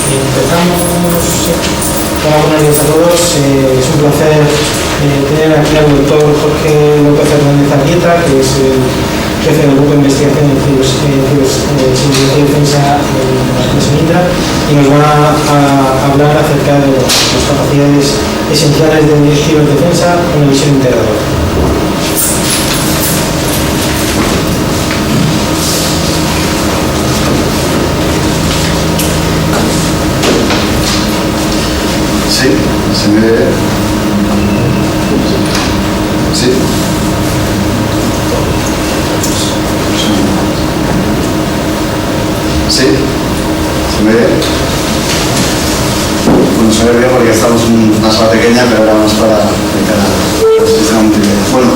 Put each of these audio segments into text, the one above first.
Empezamos. Hola, buenos días a todos. Es un placer tener aquí al doctor Jorge López Hernández Arrieta, que es el jefe del grupo de investigación en ciberseguridad y defensa de la empresa Indra, y nos va a hablar acerca de las capacidades esenciales de ciberdefensa con una visión integradora. Sí, se me ve. Sí. Sí, se me ve. Bueno, se me ve bien porque estamos en una sala pequeña, pero vamos para de cara al sistema multimedia. Bueno,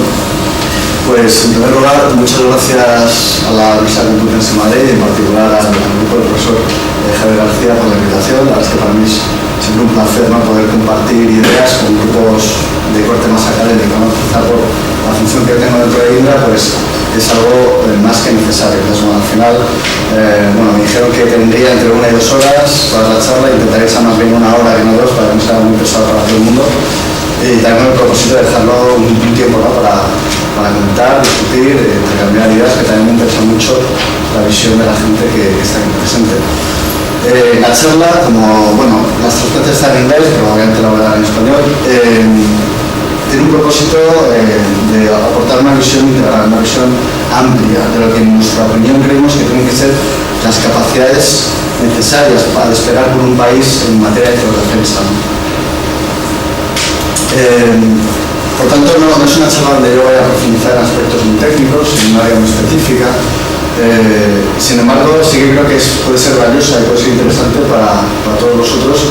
pues en primer lugar, muchas gracias a la Universidad Complutense de Madrid y en particular al grupo del profesor Javier García por la invitación. La verdad es que para mí es siempre un placer, ¿no?, poder compartir ideas con grupos de corte más académico, ¿no? Quizá por la función que tengo dentro de Indra, pues es algo más que necesario. Entonces, bueno, al final, me dijeron que tendría entre 1 y 2 horas para la charla, intentaré echar más bien 1 hora que no 2 para que no sea muy pesado para todo el mundo. Y también el propósito de dejarlo un tiempo, ¿no?, para comentar, discutir, intercambiar ideas, que también me interesa mucho la visión de la gente que está aquí presente. La charla, como, las transcripciones están en inglés, pero obviamente la voy a dar en español, tiene un propósito de aportar una visión integral, una visión amplia de lo que en nuestra opinión creemos que tienen que ser las capacidades necesarias para desplegar por un país en materia de ciberdefensa. Por tanto, no es una charla donde yo vaya a profundizar en aspectos muy técnicos, en un área muy específica. Sin embargo, sí que creo que puede ser valiosa y puede ser interesante para todos vosotros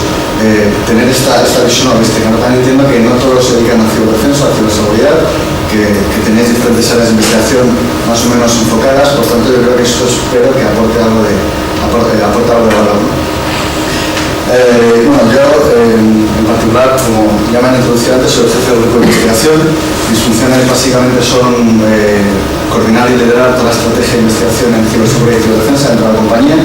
tener esta visión holística, ¿no? También entiendo que no todos se dedican a ciberdefensa, a ciberseguridad, que tenéis diferentes áreas de investigación más o menos enfocadas. Por tanto, yo creo que esto espero que aporte algo de valor, ¿no? Yo en particular, como ya me han introducido antes, soy el jefe del grupo de investigación. Mis funciones básicamente son coordinar y liderar toda la estrategia de investigación en ciberseguridad y ciberdefensa dentro de la compañía.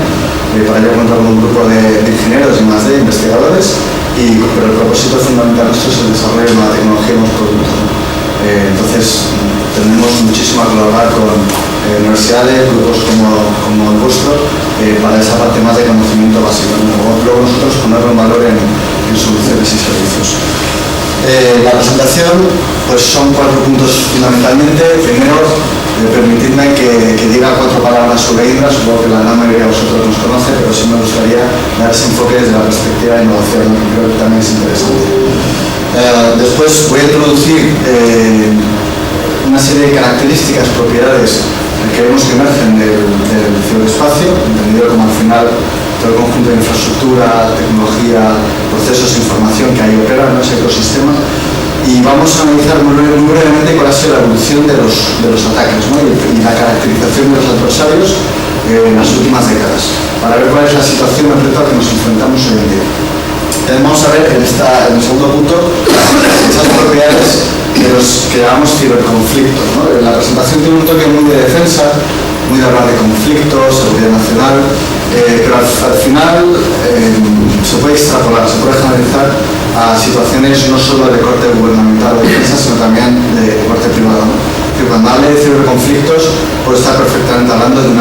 Para ello cuento con un grupo de ingenieros y más de investigadores, pero el propósito fundamental de esto es el desarrollo de una tecnología y unos productos, ¿no? Entonces tenemos muchísimo a colaborar con universidades, grupos como el vuestro, para esa parte más de conocimiento básico, ¿no? Luego nosotros ponerlo en valor en soluciones y servicios. La presentación, pues son 4 puntos fundamentalmente. Primero, permitidme que diga 4 palabras sobre Indra. Supongo que la gran mayoría de vosotros nos conoce, pero sí me gustaría dar ese enfoque desde la perspectiva de innovación, que creo que también es interesante. Después voy a introducir una serie de características, propiedades que vemos que emergen del ciberespacio, entendido como al final todo el conjunto de infraestructura, tecnología, procesos de información que ahí operan en ese ecosistema, y vamos a analizar muy brevemente cuál ha sido la evolución de los ataques, ¿no?, y la caracterización de los adversarios en las últimas décadas, para ver cuál es la situación al reto a que nos enfrentamos hoy en día. Vamos a ver en el segundo punto esas propiedades de los que llamamos ciberconflictos, ¿no? La presentación tiene un toque muy de defensa, muy de hablar de conflictos, seguridad nacional, pero al final se puede extrapolar, se puede generalizar a situaciones no solo de corte gubernamental o de defensa, sino también de corte privado, ¿no? Que cuando hable de ciberconflictos puede estar perfectamente hablando de un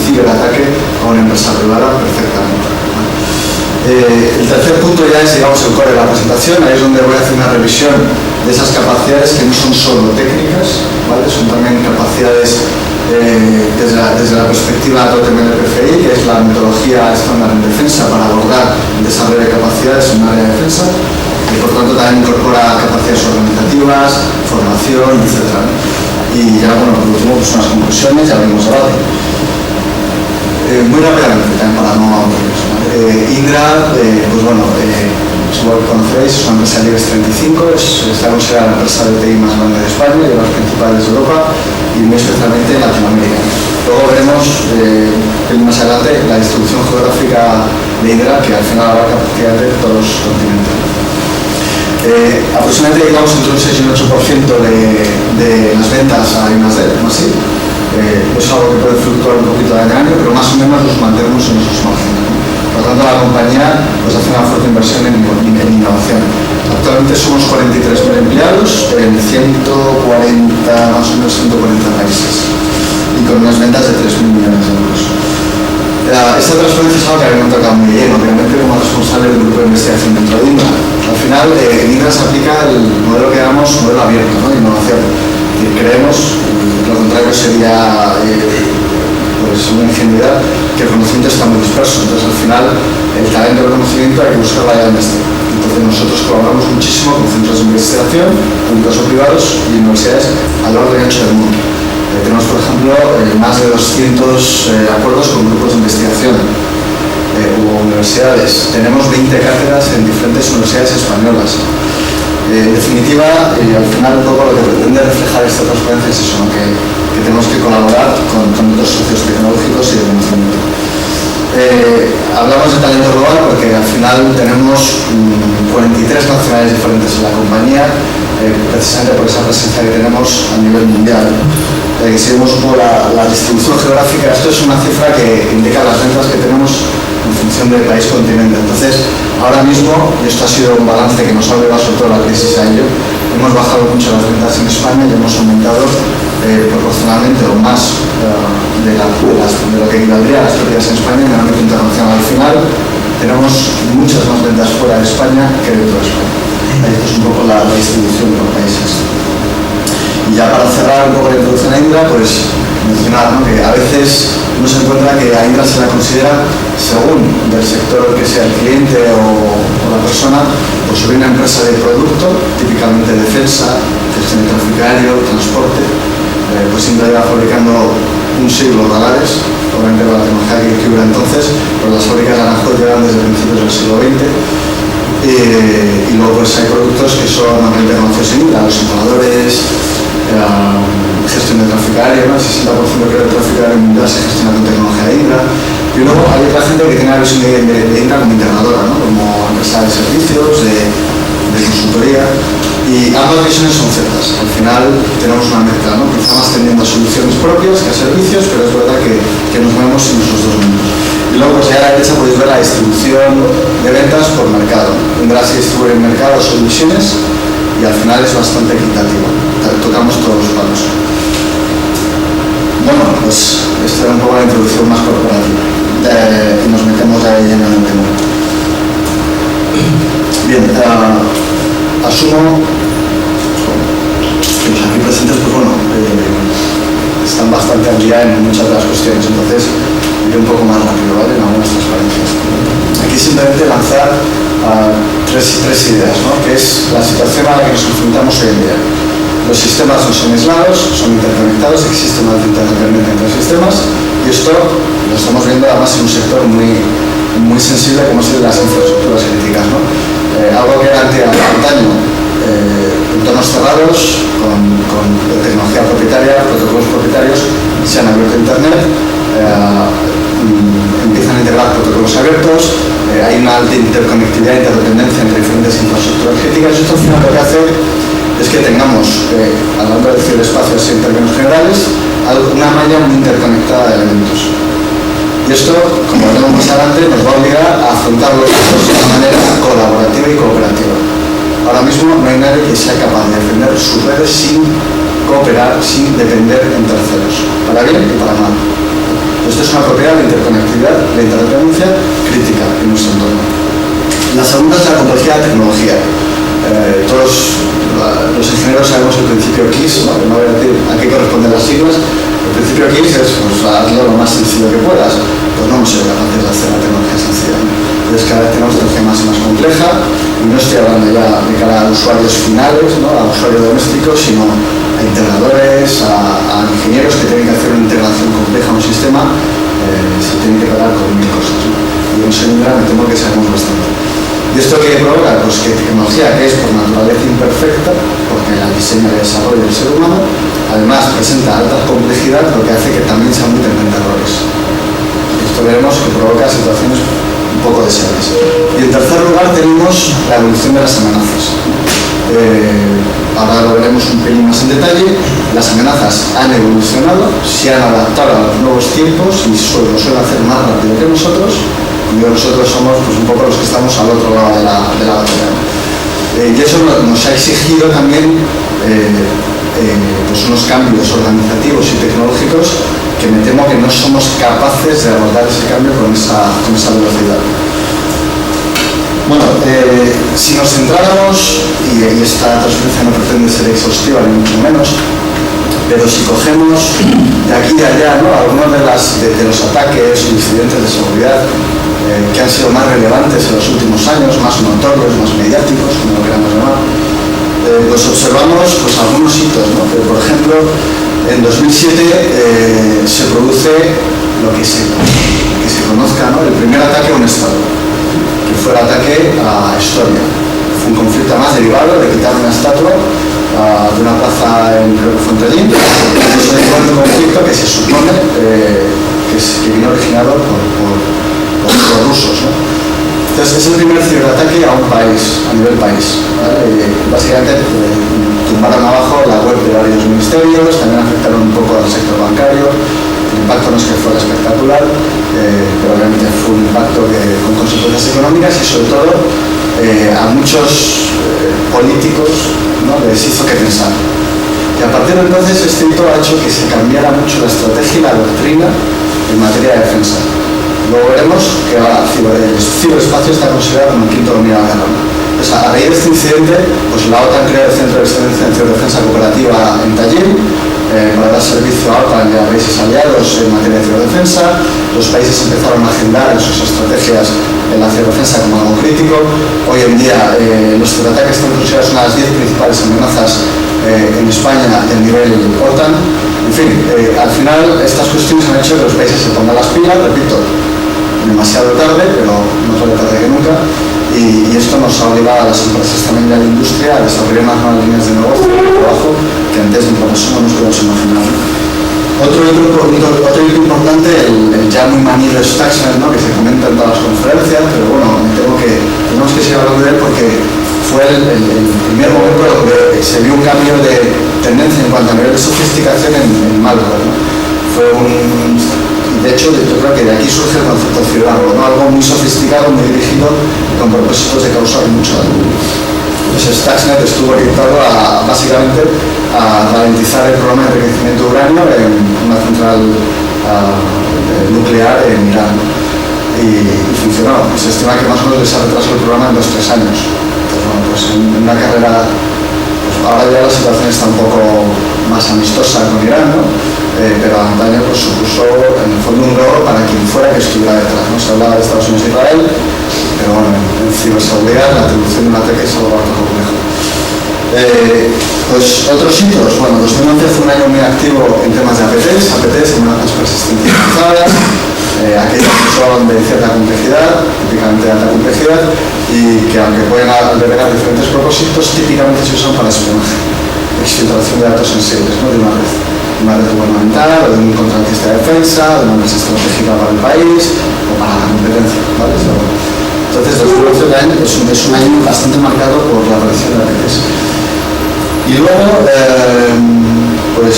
ciberataque a una empresa privada perfectamente. El tercer punto ya es, digamos, el core de la presentación. Ahí es donde voy a hacer una revisión de esas capacidades que no son solo técnicas, ¿vale? Son también capacidades desde la perspectiva del PFI, que es la metodología estándar en defensa para abordar el desarrollo de capacidades en un área de defensa, y por tanto también incorpora capacidades organizativas, formación, etc. Y ya, por último, pues unas conclusiones, ya abrimos debate. Muy rápidamente, también para no aburrir. Indra, supongo que conocéis, es una empresa del IBEX 35, está considerada la empresa de TI más grande de España y de las principales de Europa, y muy especialmente en Latinoamérica. Luego veremos más adelante la distribución geográfica de Indra, que al final abarca prácticamente todos los continentes. Aproximadamente llegamos entre un 6 y un 8% de las ventas a I+D, ¿no así? Es algo que puede fluctuar un poquito de año, pero más o menos nos mantenemos en esos márgenes. Por lo tanto, la compañía pues hace una fuerte inversión en innovación. Actualmente somos 43.000 empleados en 140, más o menos 140 países y con unas ventas de 3.000 millones de euros. Esta transparencia es algo que a mí me toca muy bien, obviamente como responsable del grupo de investigación dentro de Indra. Al final, en Indra se aplica el modelo que llamamos modelo abierto, ¿no? De innovación. Y creemos, lo contrario sería pues una ingenuidad, que el conocimiento está muy disperso. Entonces, al final, el talento del conocimiento hay que buscarlo allá donde esté. Entonces, nosotros colaboramos muchísimo con centros de investigación, públicos o privados y universidades a lo largo y ancho del mundo. Tenemos, por ejemplo, más de 200 acuerdos con grupos de investigación o universidades. Tenemos 20 cátedras en diferentes universidades españolas. En definitiva, al final un poco lo que pretende reflejar esta transparencia es eso, ¿no? que tenemos que colaborar con otros socios tecnológicos y de conocimiento. Hablamos de talento global porque al final tenemos 43 nacionalidades diferentes en la compañía, precisamente por esa presencia que tenemos a nivel mundial. Si vemos un poco la distribución geográfica, esto es una cifra que indica las ventas que tenemos en función del país continente. Entonces, ahora mismo, y esto ha sido un balance que nos ha obligado sobre todo la crisis a ello, hemos bajado mucho las ventas en España y hemos aumentado proporcionalmente o más de lo que equivaldría a las pérdidas en España en el ámbito internacional. Al final, tenemos muchas más ventas fuera de España que dentro de España. Esto es un poco la distribución por países. Y ya para cerrar un poco la introducción a Indra, pues mencionar, ¿no? que a veces uno se encuentra que a Indra se la considera, según del sector que sea el cliente o la persona, pues sobre una empresa de producto, típicamente defensa, gestión de tráfico aéreo, transporte. Pues Indra lleva fabricando un siglo radares, obviamente con la tecnología que hubo entonces, pero las fábricas de Aranjuez llevan desde principios del siglo XX. Y luego pues hay productos que son ampliamente conocidos en Indra, los simuladores, gestión de tráfico aéreo, ¿no? El 60% del tráfico aéreo mundial se gestiona con tecnología de Indra. Y luego hay otra gente que tiene la visión de Indra como integradora, ¿no? Como empresa de servicios, de consultoría. Y ambas visiones son ciertas. Al final tenemos una mezcla, ¿no? Que está más tendiendo a soluciones propias que a servicios, pero es verdad que nos movemos en esos dos mundos. Y luego pues allá a la derecha podéis ver la distribución de ventas por mercado. Indra se distribuye en mercados o divisiones y al final es bastante equitativo. Tocamos todos los palos. Bueno, pues esta era un poco la introducción más corporativa. Y nos metemos ahí en el tema. Bien, asumo que los aquí presentes, pues bueno, están bastante al día en muchas de las cuestiones, entonces iré un poco más rápido, ¿vale? En algunas transparencias. Aquí simplemente lanzar tres ideas, ¿no? Que es la situación a la que nos enfrentamos hoy en día. Los sistemas no son aislados, son interconectados, existe una interdependencia entre los sistemas y esto lo estamos viendo además en un sector muy sensible como es el de las infraestructuras críticas, ¿no? Algo que era antaño, entornos cerrados con tecnología propietaria, protocolos propietarios, se han abierto a Internet, empiezan a integrar protocolos abiertos, hay una alta interconectividad e interdependencia entre diferentes infraestructuras críticas y esto al final lo que hace es que tengamos, hablando del ciberespacio en términos generales, una malla muy interconectada de elementos. Y esto, como veremos más adelante, nos va a obligar a afrontar los retos de una manera colaborativa y cooperativa. Ahora mismo no hay nadie que sea capaz de defender sus redes sin cooperar, sin depender en terceros, para bien y para mal. Esto es una propiedad de interconectividad, la interdependencia crítica en nuestro entorno. La segunda es la complejidad de tecnología. Todos los ingenieros sabemos el principio KISS, ¿no? No voy a decir a qué corresponden las siglas. El principio KISS es pues, hazlo lo más sencillo que puedas. Pues no hemos sido capaces de hacer la tecnología sencilla. Entonces cada vez tenemos tecnología más y más compleja, y no estoy hablando ya de cara a usuarios finales, ¿no? A usuarios domésticos, sino a integradores, a ingenieros que tienen que hacer una integración compleja a un sistema, se tienen que parar con mil cosas, ¿no? Y en Indra me temo que sabemos bastante. ¿Y esto qué provoca? Pues que tecnología que es por naturaleza imperfecta, porque la diseña y desarrolla el ser humano, además presenta alta complejidad, lo que hace que también se aumenten en errores. Esto veremos que provoca situaciones un poco deseables. Y en tercer lugar tenemos la evolución de las amenazas. Ahora lo veremos un pelín más en detalle. Las amenazas han evolucionado, se han adaptado a los nuevos tiempos y lo suelen hacer más rápido que nosotros, nosotros somos pues, un poco los que estamos al otro lado de la batalla. Y eso nos ha exigido también pues unos cambios organizativos y tecnológicos que me temo que no somos capaces de abordar ese cambio con esa velocidad. Bueno, si nos centráramos, y esta transferencia no pretende ser exhaustiva ni mucho menos, pero si cogemos de aquí y de allá, ¿no?, algunos de los ataques o incidentes de seguridad que han sido más relevantes en los últimos años, más notorios, más mediáticos, como lo queramos llamar, pues observamos pues, algunos hitos, ¿no? Por ejemplo, en 2007 se produce lo que se conozca, ¿no?, el primer ataque a un Estado, que fue el ataque a Estonia. Fue un conflicto más derivado de quitar una estatua de una plaza en Fontelín. Eso derivó en un conflicto que se supone que vino originado por los rusos, ¿no? Entonces es el primer ciberataque a un país, a nivel país, ¿vale? Básicamente tumbaron abajo la web de varios ministerios, también afectaron un poco al sector bancario. El impacto no es que fuera espectacular, pero obviamente fue un impacto con consecuencias económicas y sobre todo a muchos políticos, ¿no?, les hizo que pensar. Y a partir de entonces este hito ha hecho que se cambiara mucho la estrategia y la doctrina en materia de defensa. Luego veremos que ahora el ciberespacio está considerado como el quinto dominio de la guerra. Entonces, a raíz de este incidente, pues la OTAN crea el Centro de Excelencia en Ciberdefensa Cooperativa en Tallinn para dar servicio a OTAN y a países aliados en materia de ciberdefensa. Los países empezaron a agendar en sus estrategias en la ciberdefensa como algo crítico. Hoy en día los ciberataques están considerados una de las 10 principales amenazas en España y a nivel OTAN. En fin, al final estas cuestiones han hecho que los países se pongan las pilas, repito, demasiado tarde, pero no tarde que nunca, y esto nos ha obligado a las empresas también de la industria a desarrollar unas nuevas líneas de negocio y de trabajo que antes ni por eso no nos podemos imaginar. Otro hito importante, el ya muy manido Stuxnet, ¿no?, que se comenta en todas las conferencias, pero bueno, me temo que tenemos que seguir hablando de él porque fue el primer momento donde se vio un cambio de tendencia en cuanto a nivel de sofisticación en malware, ¿no? De hecho, yo creo que de aquí surge el concepto de ciudadano, ¿no?, algo muy sofisticado, muy dirigido, con propósitos de causar mucho daño. Entonces, Stuxnet estuvo orientado básicamente a ralentizar el programa de enriquecimiento de uranio en una central nuclear en Irán. Y funcionó. Se estima que más o menos les ha retrasado el programa en 2-3 años. Entonces, bueno, pues en una carrera, pues ahora ya la situación está un poco más amistosa con Irán, ¿no? Pero antaño pues supuso en el fondo un logro para quien fuera que estuviera detrás, ¿no? Se hablaba de Estados Unidos e Israel, pero bueno, en ciberseguridad la atribución de un ataque es algo bastante complejo. Pues otros hitos, bueno, 2011 fue un año muy activo en temas de APTs, amenazas persistentes cruzadas, aquellas que son de cierta complejidad, típicamente de alta complejidad, y que aunque pueden albergar diferentes propósitos, típicamente se usan para espionaje, exfiltración de datos sensibles, ¿no?, de una red gubernamental, o de un contratista de defensa, de una empresa estratégica para el país, o para la competencia, ¿vale? Entonces, 2011 es un año bastante marcado por la aparición de APTs. Y luego, pues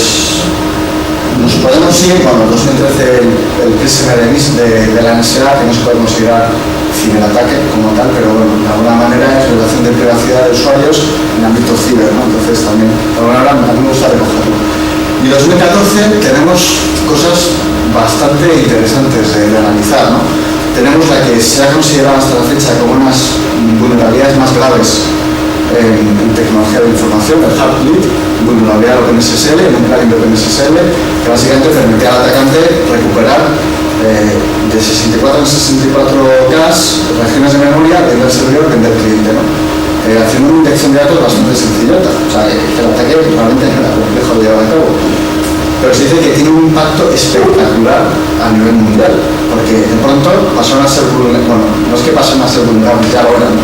nos podemos ir, bueno, en 2013 el PSMDMIS de la NSA, que no se puede considerar ciberataque como tal, pero bueno, de alguna manera es violación de privacidad de usuarios en ámbito ciber, ¿no? Entonces también, de alguna manera, a mí me gusta recogerlo. Y en 2014 tenemos cosas bastante interesantes de analizar, ¿no? Tenemos la que se ha considerado hasta la fecha como unas vulnerabilidades más graves en tecnología de información, el Heartbleed, vulnerabilidad de OpenSSL, en un plugin de OpenSSL, que básicamente permitía al atacante recuperar de 64 en 64 K regiones de memoria del servidor del cliente, ¿no? Haciendo una inyección de datos bastante sencillota. O sea, el ataque realmente no era complejo de llevar a cabo. Pero se dice que tiene un impacto espectacular a nivel mundial, porque de pronto pasaron a ser vulnerables, bueno, no es que pasen a ser vulnerables ya ahora, ¿no?,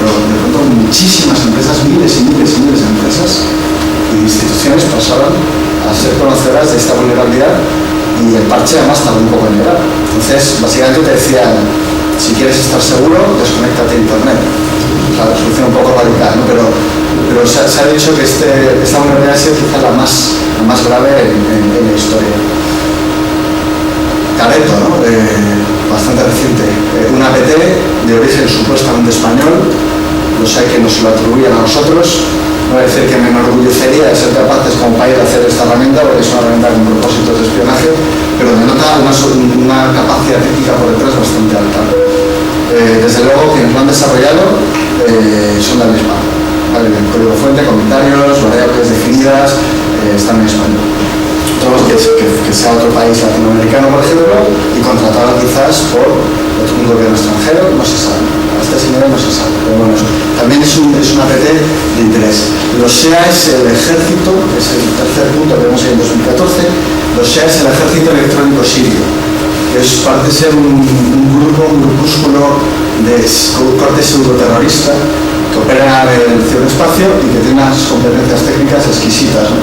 pero de pronto muchísimas empresas, miles y miles y miles de empresas y instituciones pasaron a ser conocedoras de esta vulnerabilidad, y el parche además tardó un poco en llegar. Entonces, básicamente te decían, si quieres estar seguro, desconéctate de internet. O sea, la solución un poco radical, ¿no? Pero se ha dicho que esta vulnerabilidad ha sido quizá la más grave en la historia. Careto, ¿no? bastante reciente, un APT de origen supuestamente español, los hay que nos lo atribuyen a nosotros. No voy a decir que me enorgullecería de ser capaces como país de hacer esta herramienta, porque es una herramienta con propósitos de espionaje, pero denota una capacidad técnica por detrás bastante alta. Desde luego, quienes lo han desarrollado son de habla hispana. Vale, el código fuente, comentarios, variables definidas, están en español. Tenemos que sea otro país latinoamericano, por ejemplo, y contratado quizás por un gobierno extranjero, no se sabe. A este señor no se sabe, pero bueno, también es un APT de interés. Los SEA es el ejército, es el tercer punto que vemos ahí en 2014, los SEA es el ejército electrónico sirio. Parece ser un grupúsculo de corte pseudoterrorista que opera en el ciberespacio y que tiene unas competencias técnicas exquisitas, ¿no?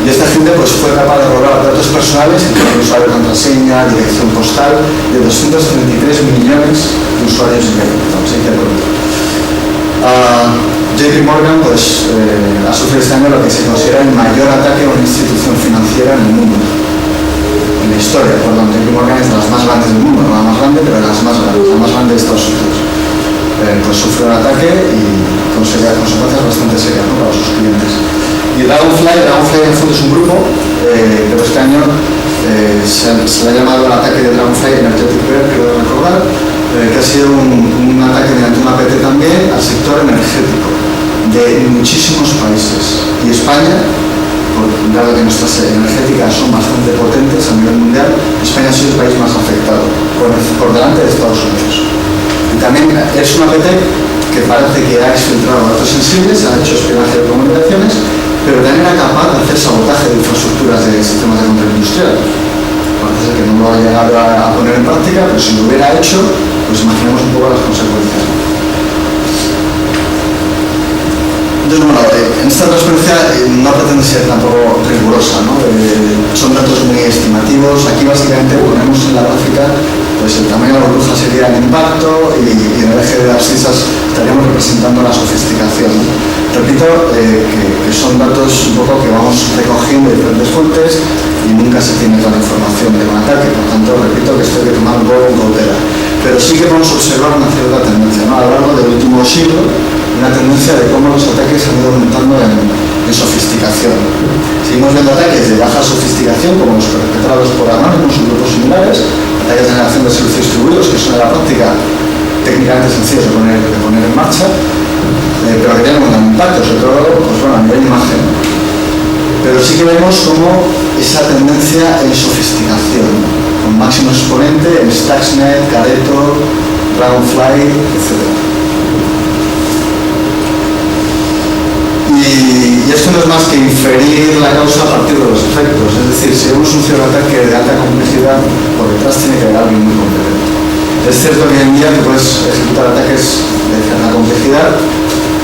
Y esta gente pues, fue capaz de robar datos personales, incluyendo usuario, contraseña, dirección postal, de 233 millones de usuarios en Internet. JP Morgan pues, ha sufrido este año lo que se considera el mayor ataque a una institución financiera en el mundo. En la historia, perdón, JP Morgan es de las más grandes del mundo, no la más grande, pero la más grande de Estados Unidos. Pues sufrió un ataque y con consecuencias bastante serias, ¿no?, para sus clientes. Y Dragonfly en el fondo es un grupo, pero este año se le ha llamado el ataque de Dragonfly Energetic Bear, creo recordar, que ha sido un ataque mediante un APT también al sector energético de muchísimos países. Y España, dado que nuestras energéticas son bastante potentes a nivel mundial, España ha sido el país más afectado, por delante de Estados Unidos. Y también es un APT que parece que ha exfiltrado datos sensibles, ha hecho espionaje de comunicaciones, pero también era capaz de hacer sabotaje de infraestructuras de sistemas de control industrial. Parece que no lo ha llegado a poner en práctica, pero si lo hubiera hecho, pues imaginemos un poco las consecuencias. Entonces, bueno, en esta transparencia no pretende ser tampoco rigurosa, ¿no? Son datos muy estimativos. Aquí básicamente ponemos en la gráfica pues el tamaño de la burbuja sería el impacto y en el eje de las abscisas estaríamos representando la sofisticación, ¿no? Repito que son datos un poco que vamos recogiendo de diferentes fuentes y nunca se tiene toda la información de un ataque, por tanto repito que esto hay que tomar un poco con cautela. Pero sí que podemos observar una cierta tendencia, ¿no?, a lo largo del último siglo, una tendencia de cómo los ataques han ido aumentando en sofisticación. Seguimos viendo ataques de baja sofisticación, como los perpetrados por Anonymous y grupos similares, ataques de generación de servicios distribuidos, que son en la práctica técnicamente sencillos de poner en marcha, pero que tienen un gran impacto, sobre todo pues, bueno, a nivel imagen. Pero sí que vemos como esa tendencia en sofisticación, con máximo exponente en Stuxnet, Careto, Dragonfly, etc. Y esto no es más que inferir la causa a partir de los efectos. Es decir, si vemos un ciberataque de alta complejidad, por detrás tiene que haber alguien muy competente. Es cierto que hoy en día tú puedes ejecutar ataques de cierta complejidad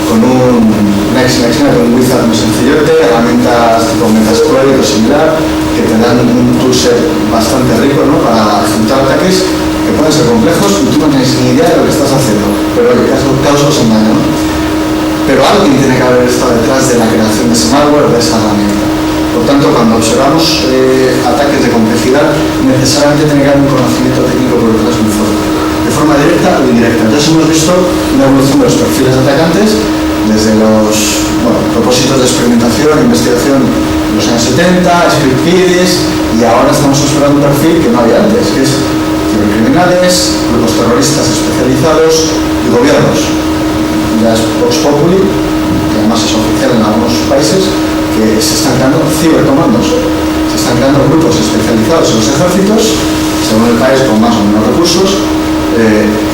con un wizard muy sencillote, herramientas tipo Metasploit o similar, que te dan un toolset bastante rico, ¿no?, para ejecutar ataques que pueden ser complejos y tú no tienes ni idea de lo que estás haciendo, pero el caso causas un daño, ¿no? Pero alguien tiene que haber estado detrás de la creación de ese malware, de esa herramienta. Por tanto, cuando observamos ataques de complejidad, necesariamente tiene que haber un conocimiento técnico por detrás muy fuerte, de forma directa o indirecta. Entonces hemos visto una evolución de los perfiles de atacantes desde los propósitos de experimentación e investigación en los años 70, script kiddies, y ahora estamos observando un perfil que no había antes, que es cibercriminales, grupos terroristas especializados y gobiernos. Ya es Vox Populi, que además es oficial en algunos países, que se están creando cibercomandos, se están creando grupos especializados en los ejércitos, según el país con más o menos recursos,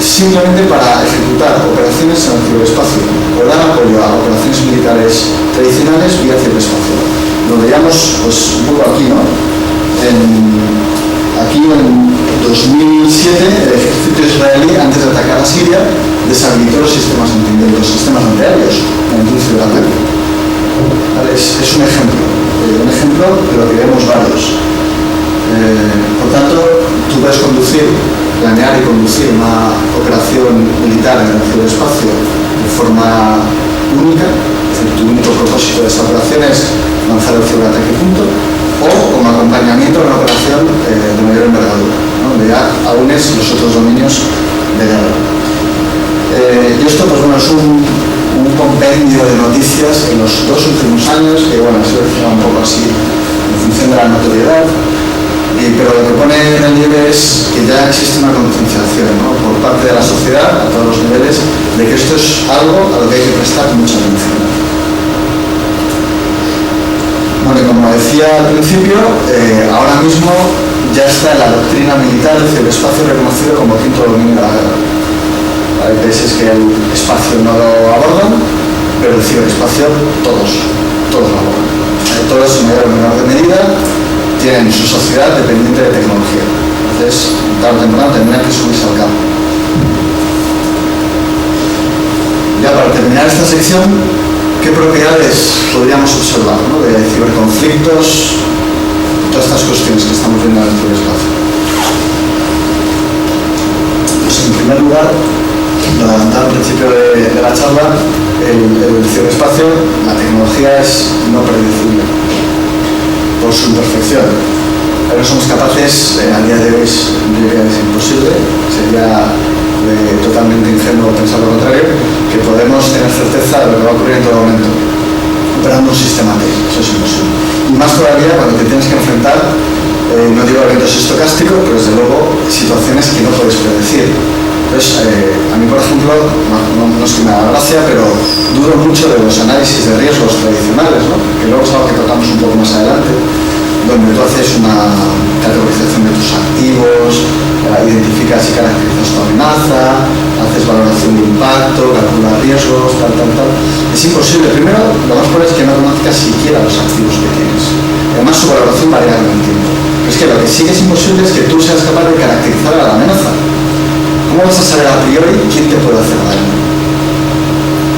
simplemente para ejecutar operaciones en el ciberespacio o dar apoyo a operaciones militares tradicionales vía ciberespacio. Lo veíamos pues un poco aquí, ¿no? Aquí en 2007 el ejército israelí, antes de atacar a Siria, deshabilitó los sistemas antiaéreos mediante un ciberataque. Es un ejemplo, pero que vemos varios. Por tanto, tú puedes planear y conducir una operación militar en el ciberespacio de forma única, es decir, tu único propósito de esa operación es lanzar el ciberataque punto, o como acompañamiento a una operación de mayor envergadura, ¿no?, donde ya aunes los otros dominios de guerra. Y esto, pues bueno, es un compendio de noticias en los 2 últimos años, que bueno, se ve un poco así en función de la notoriedad, pero lo que pone en relieve es que ya existe una concienciación, ¿no?, por parte de la sociedad, a todos los niveles, de que esto es algo a lo que hay que prestar mucha atención. Bueno, y como decía al principio, ahora mismo ya está en la doctrina militar el ciberespacio reconocido como quinto dominio de la guerra. Hay países que el espacio no lo abordan, pero el ciberespacio todos lo abordan. Todos, en mayor o menor medida, tienen su sociedad dependiente de tecnología. Entonces, tarde o temprano tendrán que subirse al campo. Ya para terminar esta sección, ¿qué propiedades podríamos observar, ¿no?, de ciberconflictos, todas estas cuestiones que estamos viendo en el ciberespacio? Pues en primer lugar, lo adelantaba al principio de la charla, el ciberespacio, la tecnología es no predecible por su imperfección. Pero somos capaces, a día de hoy es imposible, sería totalmente ingenuo pensar lo contrario, que podemos tener certeza de lo que va a ocurrir en todo momento operando un sistema T. Eso es imposible. Y más todavía cuando te tienes que enfrentar, no digo eventos estocásticos, pero desde luego situaciones que no puedes predecir. Entonces, a mí, por ejemplo, no es que me haga gracia, pero dudo mucho de los análisis de riesgos tradicionales, ¿no?, que luego es algo que tocamos un poco más adelante, donde tú haces una categorización de tus activos, identificas y caracterizas tu amenaza, haces valoración de impacto, calculas riesgos, tal. Es imposible. Primero, lo más probable es que no conozcas siquiera los activos que tienes. Además, su valoración varía con el tiempo. Pero es que lo que sí que es imposible es que tú seas capaz de caracterizar a la amenaza. ¿Cómo vas a saber a priori quién te puede hacer daño?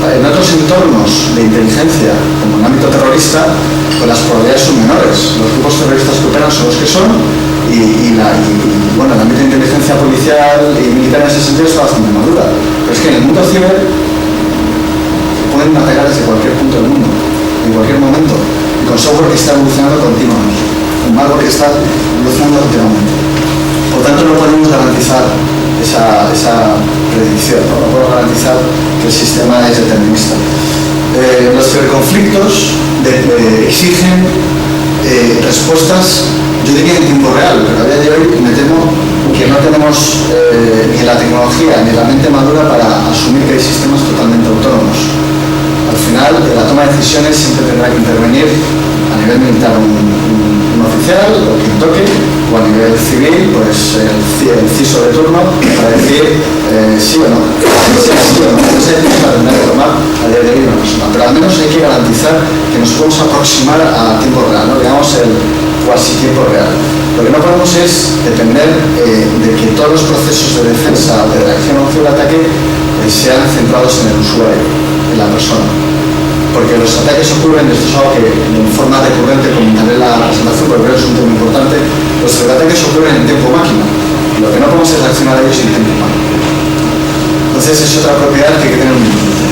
En otros entornos de inteligencia, como en el ámbito terrorista, pues las probabilidades son menores. Los grupos terroristas que operan son los que son, y bueno, el ámbito de inteligencia policial y militar en ese sentido está bastante madura. Pero es que en el mundo ciber pueden atacar desde cualquier punto del mundo, en cualquier momento, y con software que está evolucionando continuamente, un malware que está evolucionando continuamente. Por tanto, no podemos garantizar esa predicción, ¿no? No podemos garantizar que el sistema es determinista. Los ciberconflictos exigen respuestas, yo diría en tiempo real, pero a día de hoy me temo que no tenemos ni la tecnología ni la mente madura para asumir que hay sistemas totalmente autónomos. Al final, en la toma de decisiones siempre tendrá que intervenir a nivel militar un oficial o quien toque, o a nivel civil, pues el CISO de turno, para decir sí o no. Esa decisión la tendrá que tomar a día de hoy una persona, pero al menos hay que garantizar que nos podemos aproximar a tiempo real, ¿no?, digamos el cuasi tiempo real. Lo que no podemos es depender de que todos los procesos de defensa o de reacción a un ciberataque sean centrados en el usuario, en la persona. Porque los ataques ocurren, esto es algo que en forma recurrente comentaré en la presentación, porque creo que es un tema importante, los ciberataques ocurren en tiempo máquina, y lo que no podemos es reaccionar a ellos en tiempo humano. Entonces es otra propiedad que hay que tener muy en cuenta.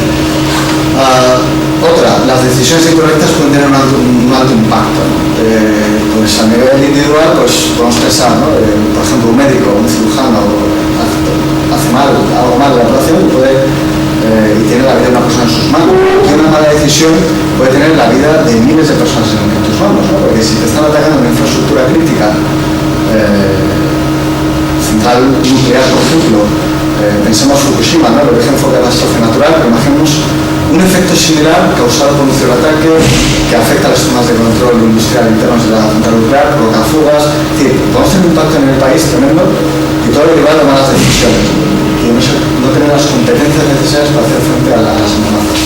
Otra, las decisiones incorrectas pueden tener un alto impacto, ¿no? Pues a nivel individual, pues podemos pensar, ¿no? Por ejemplo, un médico, un cirujano hace algo mal de la operación y tiene la vida de una persona en sus manos. Y una mala decisión puede tener la vida de miles de personas en tus manos, ¿no? Porque si te están atacando una infraestructura crítica, central nuclear, por ejemplo, pensemos Fukushima, ¿no?, el origen fue catástrofe natural, pero imaginemos un efecto similar causado por un ciberataque que afecta a las zonas de control industrial internas de la central nuclear, provoca fugas. Es decir, podemos tener un impacto en el país tremendo y todo derivado de malas decisiones y no tener las competencias necesarias para hacer frente a las amenazas.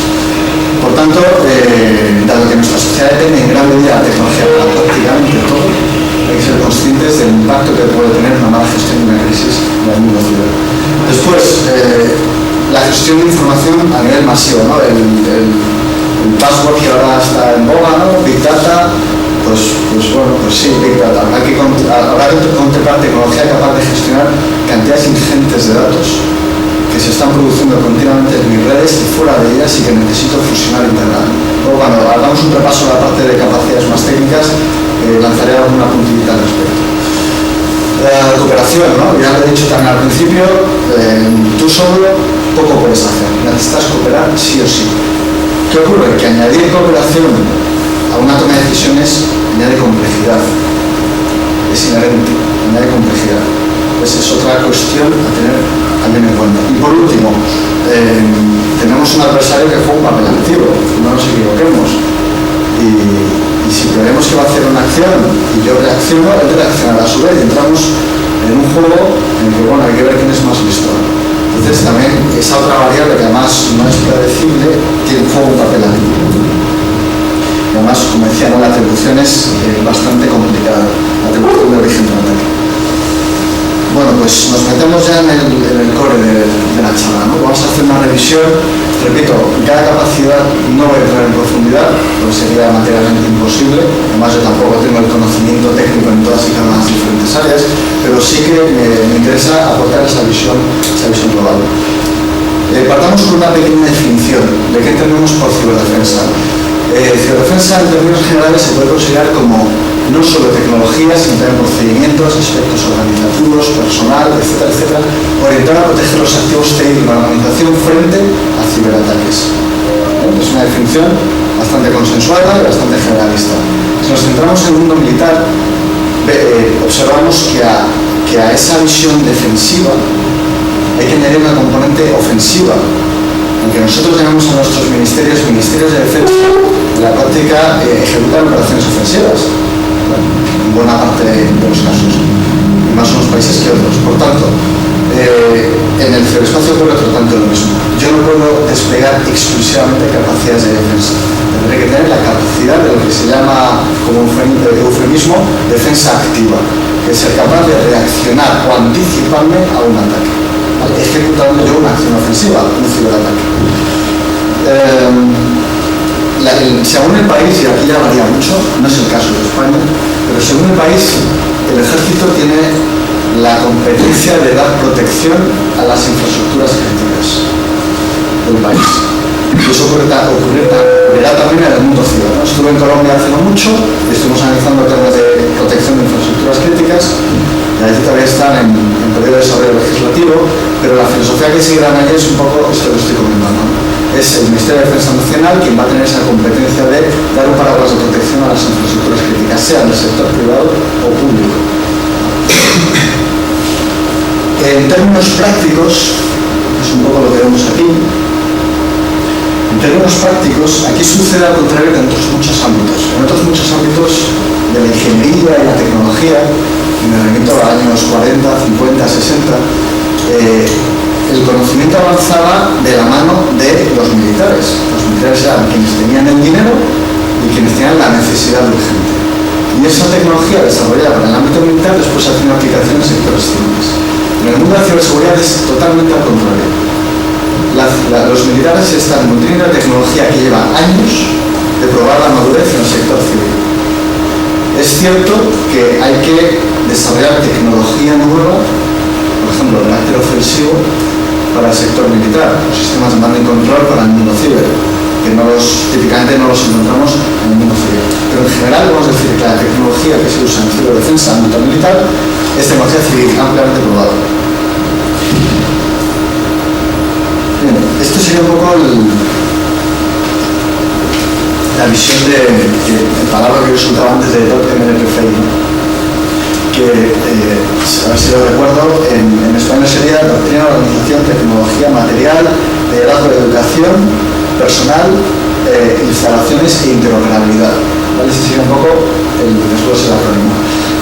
Por tanto, dado que nuestra sociedad depende en gran medida de la tecnología para prácticamente todo, hay que ser conscientes del impacto que puede tener una mala gestión de una crisis en el mundo ciber. Después, la gestión de información a nivel masivo, ¿no? El password que ahora está en boga, ¿no? Big Data, pues sí, Big Data. Habrá que contemplar tecnología capaz de gestionar cantidades ingentes de datos que se están produciendo continuamente en mis redes y fuera de ellas y que necesito fusionar e integrar. Luego, cuando hagamos un repaso de la parte de capacidades más técnicas, lanzaré alguna puntillita al respecto. La cooperación, ¿no? Ya lo he dicho también al principio, tú solo poco puedes hacer, necesitas cooperar sí o sí. ¿Qué ocurre? Que añadir cooperación a una toma de decisiones añade complejidad, es inherente, añade complejidad. Pues es otra cuestión a tener también en cuenta. Y por último, tenemos un adversario que juega un papel activo, no nos equivoquemos. Y si creemos que va a hacer una acción y yo reacciono, él reaccionará a su vez y entramos en un juego en el que, bueno, hay que ver quién es más listo. Entonces también esa otra variable que además no es predecible juega un papel activo. Y además, como decía, ¿no? La atribución es bastante complicada, la atribución de origen del ataque. Bueno, pues nos metemos ya en el core de la charla, ¿no? Vamos a hacer una revisión. Repito, cada capacidad no voy a entrar en profundidad, porque sería materialmente imposible. Además, yo tampoco tengo el conocimiento técnico en todas y cada una de las diferentes áreas, pero sí que me interesa aportar esa visión global. Partamos con una pequeña definición de qué entendemos por ciberdefensa. Ciberdefensa, en términos generales, se puede considerar como no solo tecnología, sino también procedimientos, aspectos organizativos, personal, etcétera, etcétera, orientada a proteger los activos TI de la organización frente a ciberataques. Es una definición bastante consensuada y bastante generalista. Si nos centramos en el mundo militar, observamos que a esa visión defensiva hay que añadir una componente ofensiva. Aunque nosotros llamamos a nuestros ministerios de defensa, en la práctica ejecutan operaciones ofensivas, en buena parte de los casos, y más unos países que otros. Por tanto, en el ciberespacio ocurre totalmente lo mismo. Yo no puedo desplegar exclusivamente capacidades de defensa. Tendré que tener la capacidad de lo que se llama, como eufemismo, defensa activa, que es ser capaz de reaccionar o anticiparme a un ataque, ejecutando yo una acción ofensiva, un ciberataque. Según el país, y aquí ya varía mucho, no es el caso de España, pero según el país, el ejército tiene la competencia de dar protección a las infraestructuras críticas del país. Y eso ocurrirá también en el mundo ciber, ¿no? Estuve en Colombia hace no mucho y estuvimos analizando temas de protección de infraestructuras críticas. Y ahí todavía están en periodo de desarrollo legislativo, pero la filosofía que seguirán allí es un poco esto que estoy comentando, ¿no? Es el Ministerio de Defensa Nacional quien va a tener esa competencia de dar un paraguas de protección a las infraestructuras críticas, sean del sector privado o público. En términos prácticos, es un poco lo que vemos aquí. En términos prácticos, aquí sucede al contrario que en otros muchos ámbitos. En otros muchos ámbitos de la ingeniería y la tecnología, y me remito a años 40, 50, 60, el conocimiento avanzaba de la mano de los militares. Los militares eran quienes tenían el dinero y quienes tenían la necesidad urgente. Y esa tecnología desarrollada en el ámbito militar después ha tenido aplicación en sectores civiles. En el mundo de la ciberseguridad es totalmente al contrario. Los militares están nutriendo la tecnología que lleva años de probar la madurez en el sector civil. Es cierto que hay que desarrollar tecnología nueva, por ejemplo, el carácter ofensivo para el sector militar, los sistemas de mando y control para el mundo ciber, que típicamente no los encontramos en el mundo civil. Pero en general vamos a decir que la tecnología que se usa en ciberdefensa en el ámbito militar es tecnología civil ampliamente probada. Bien, esto sería un poco la visión el palabra que yo soltaba antes de .mlpfi, que a ver si lo recuerdo, en español sería doctrina, organización, tecnología, material, liderazgo de educación, personal, instalaciones e interoperabilidad. ¿Vale? Ese sería un poco el desglose del acrónimo.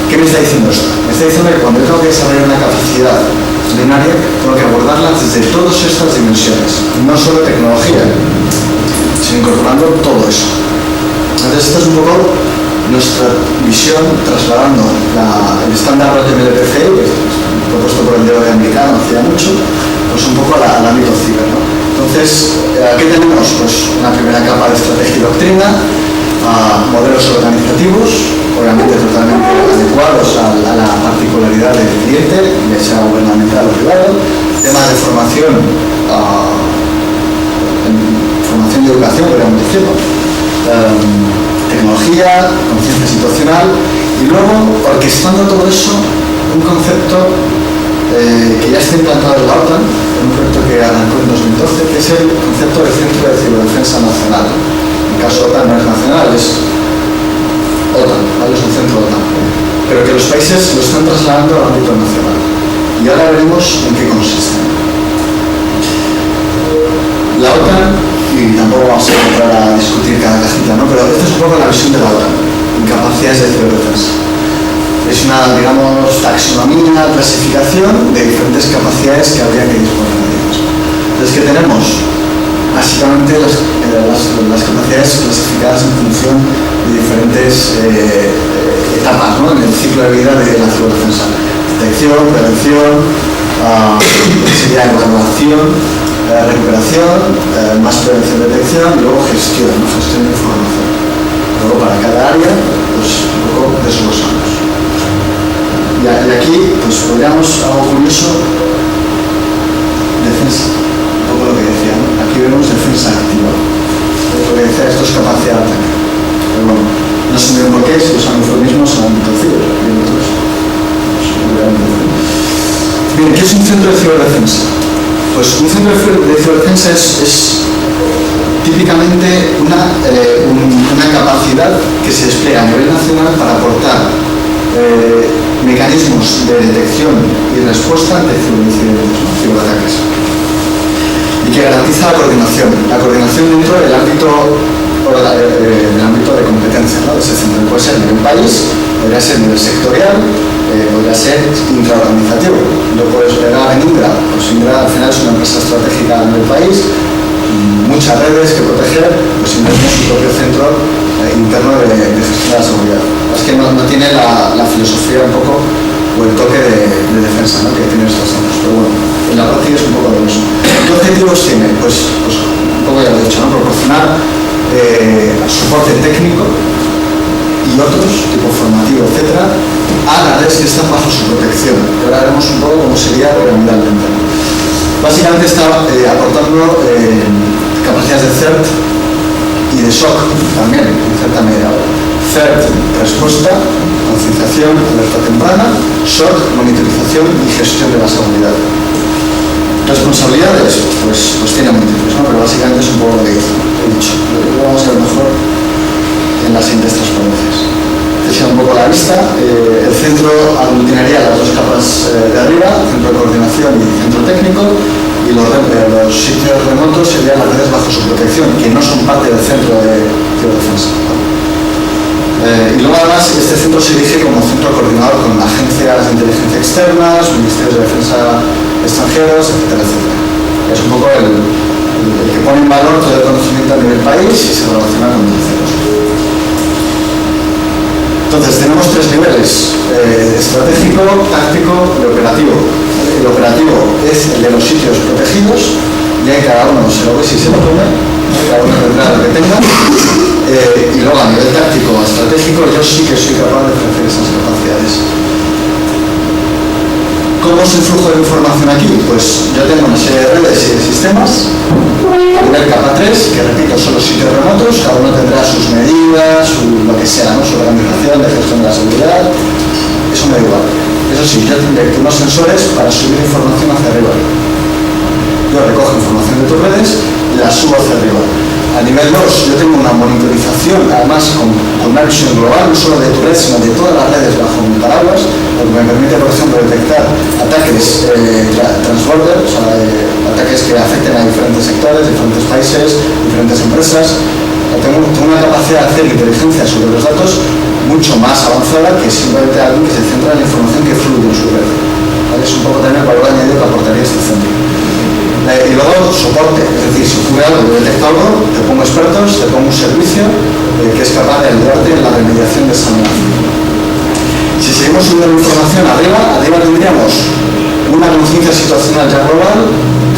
¿Qué me está diciendo esto? Me está diciendo que cuando yo tengo que desarrollar una capacidad de un área, tengo que abordarla desde todas estas dimensiones, no solo tecnología, sino incorporando todo eso. Entonces, esto es un poco nuestra visión trasladando el estándar HTML-PCI, que es propuesto por el DOE americano hacía mucho, pues un poco al ámbito ciber, ¿no? Entonces, ¿qué tenemos? Pues una primera capa de estrategia y doctrina, modelos organizativos, obviamente totalmente adecuados a la particularidad del cliente, ya sea gubernamental o privado, temas de formación, formación y educación, podríamos decirlo, tecnología, conciencia situacional, y luego, orquestando todo eso, un concepto que ya está implantado en la OTAN, un proyecto que arrancó en 2012, que es el concepto de Centro de Ciberdefensa Nacional. En el caso OTAN no es nacional, es OTAN, ¿vale? Es un centro OTAN, pero que los países lo están trasladando al ámbito nacional. Y ahora veremos en qué consiste. La OTAN, y tampoco vamos a entrar a discutir cada cajita, ¿no? Pero esta es un poco la visión de la OTAN en capacidades de ciberdefensa. Es una, digamos, taxonomía, clasificación de diferentes capacidades que habría que disponer de ellas. Entonces, ¿qué tenemos? Básicamente las capacidades clasificadas en función de diferentes etapas, ¿no? En el ciclo de vida de la ciberdefensa. Detección, prevención, sería evaluación, recuperación, más prevención de detección y luego gestión, ¿no? Gestión de información. Luego para cada área, pues un poco desglosamos. Y aquí, pues podríamos, algo curioso, defensa, un poco lo que decía, ¿no? Aquí vemos defensa activa. Lo que decía, esto es capacidad de ataque. Pero bueno, no sé muy bien por qué, si usan eufemismos en el ámbito civil. Bien, ¿qué es un centro de ciberdefensa? Pues un centro de ciberdefensa es típicamente una capacidad que se despliega a nivel nacional para aportar mecanismos de detección y respuesta ante ciberataques y que garantiza la coordinación dentro del ámbito de competencia, ¿no? De ese centro. Puede ser a nivel país, podría ser a nivel sectorial, podría ser intraorganizativo. Lo puedes ver en Indra, pues Indra al final es una empresa estratégica en el país, muchas redes que proteger, pues Indra tiene su propio centro interno de gestión de la seguridad. Es que no tiene la filosofía un poco o el toque de defensa, ¿no? Que tienen estos centros, pero bueno, en la práctica es un poco lo mismo. ¿Qué objetivos tiene? Pues un poco ya lo he dicho, ¿no? Proporcionar soporte técnico y otros, tipo formativo, etcétera, a las redes que están bajo su protección. Ahora veremos un poco cómo sería piramidalmente. Básicamente está aportando capacidades de CERT y de SOC también, en cierta medida. CERT, respuesta, concienciación, alerta temprana, SOC, monitorización y gestión de la seguridad. Responsabilidades, pues tiene múltiples, ¿no? Pero básicamente es un poco lo que he dicho. Lo vamos a ver mejor en las siguientes transparencias. Esta es un poco la vista. El centro aglutinaría las dos capas de arriba, centro de coordinación y centro técnico, y los sitios remotos serían las redes bajo su protección, que no son parte del centro de ciberdefensa. Y luego además este centro se dirige como centro coordinador con agencias de inteligencia externas, ministerios de defensa extranjeros, etcétera, etcétera. Es un poco el que pone en valor todo el conocimiento a nivel país y se relaciona con terceros. Entonces tenemos tres niveles, estratégico, táctico y operativo. El operativo es el de los sitios protegidos, y ahí cada uno se lo ve si se lo come, cada uno tendrá lo que tenga, y luego a nivel táctico o estratégico yo sí que soy capaz de ofrecer esas capacidades. ¿Cómo es el flujo de información aquí? Pues yo tengo una serie de redes y de sistemas, a nivel capa 3, que repito, son los sitios remotos, cada uno tendrá sus medidas, lo que sea, ¿no? Su organización de gestión de la seguridad, eso me da igual. Eso sí, yo tendré unos sensores para subir información hacia arriba. Yo recojo información de tus redes y la subo hacia arriba. A nivel 2, yo tengo una monitorización, además con una visión global, no solo de tu red, sino de todas las redes bajo mi paraguas, lo que me permite, por ejemplo, detectar ataques transborder, o sea, ataques que afecten a diferentes sectores, diferentes países, diferentes empresas. Tengo una capacidad de hacer inteligencia sobre los datos mucho más avanzada que simplemente alguien que se centra en la información que fluye en su red. ¿Vale? Es un poco también el valor añadido que aportaría este centro. Y luego soporte, es decir, si ocurre algo, yo detecto algo, te pongo expertos, te pongo un servicio que es capaz de ayudarte en la remediación de esa amenaza. Si seguimos subiendo la información arriba tendríamos una conciencia situacional ya global,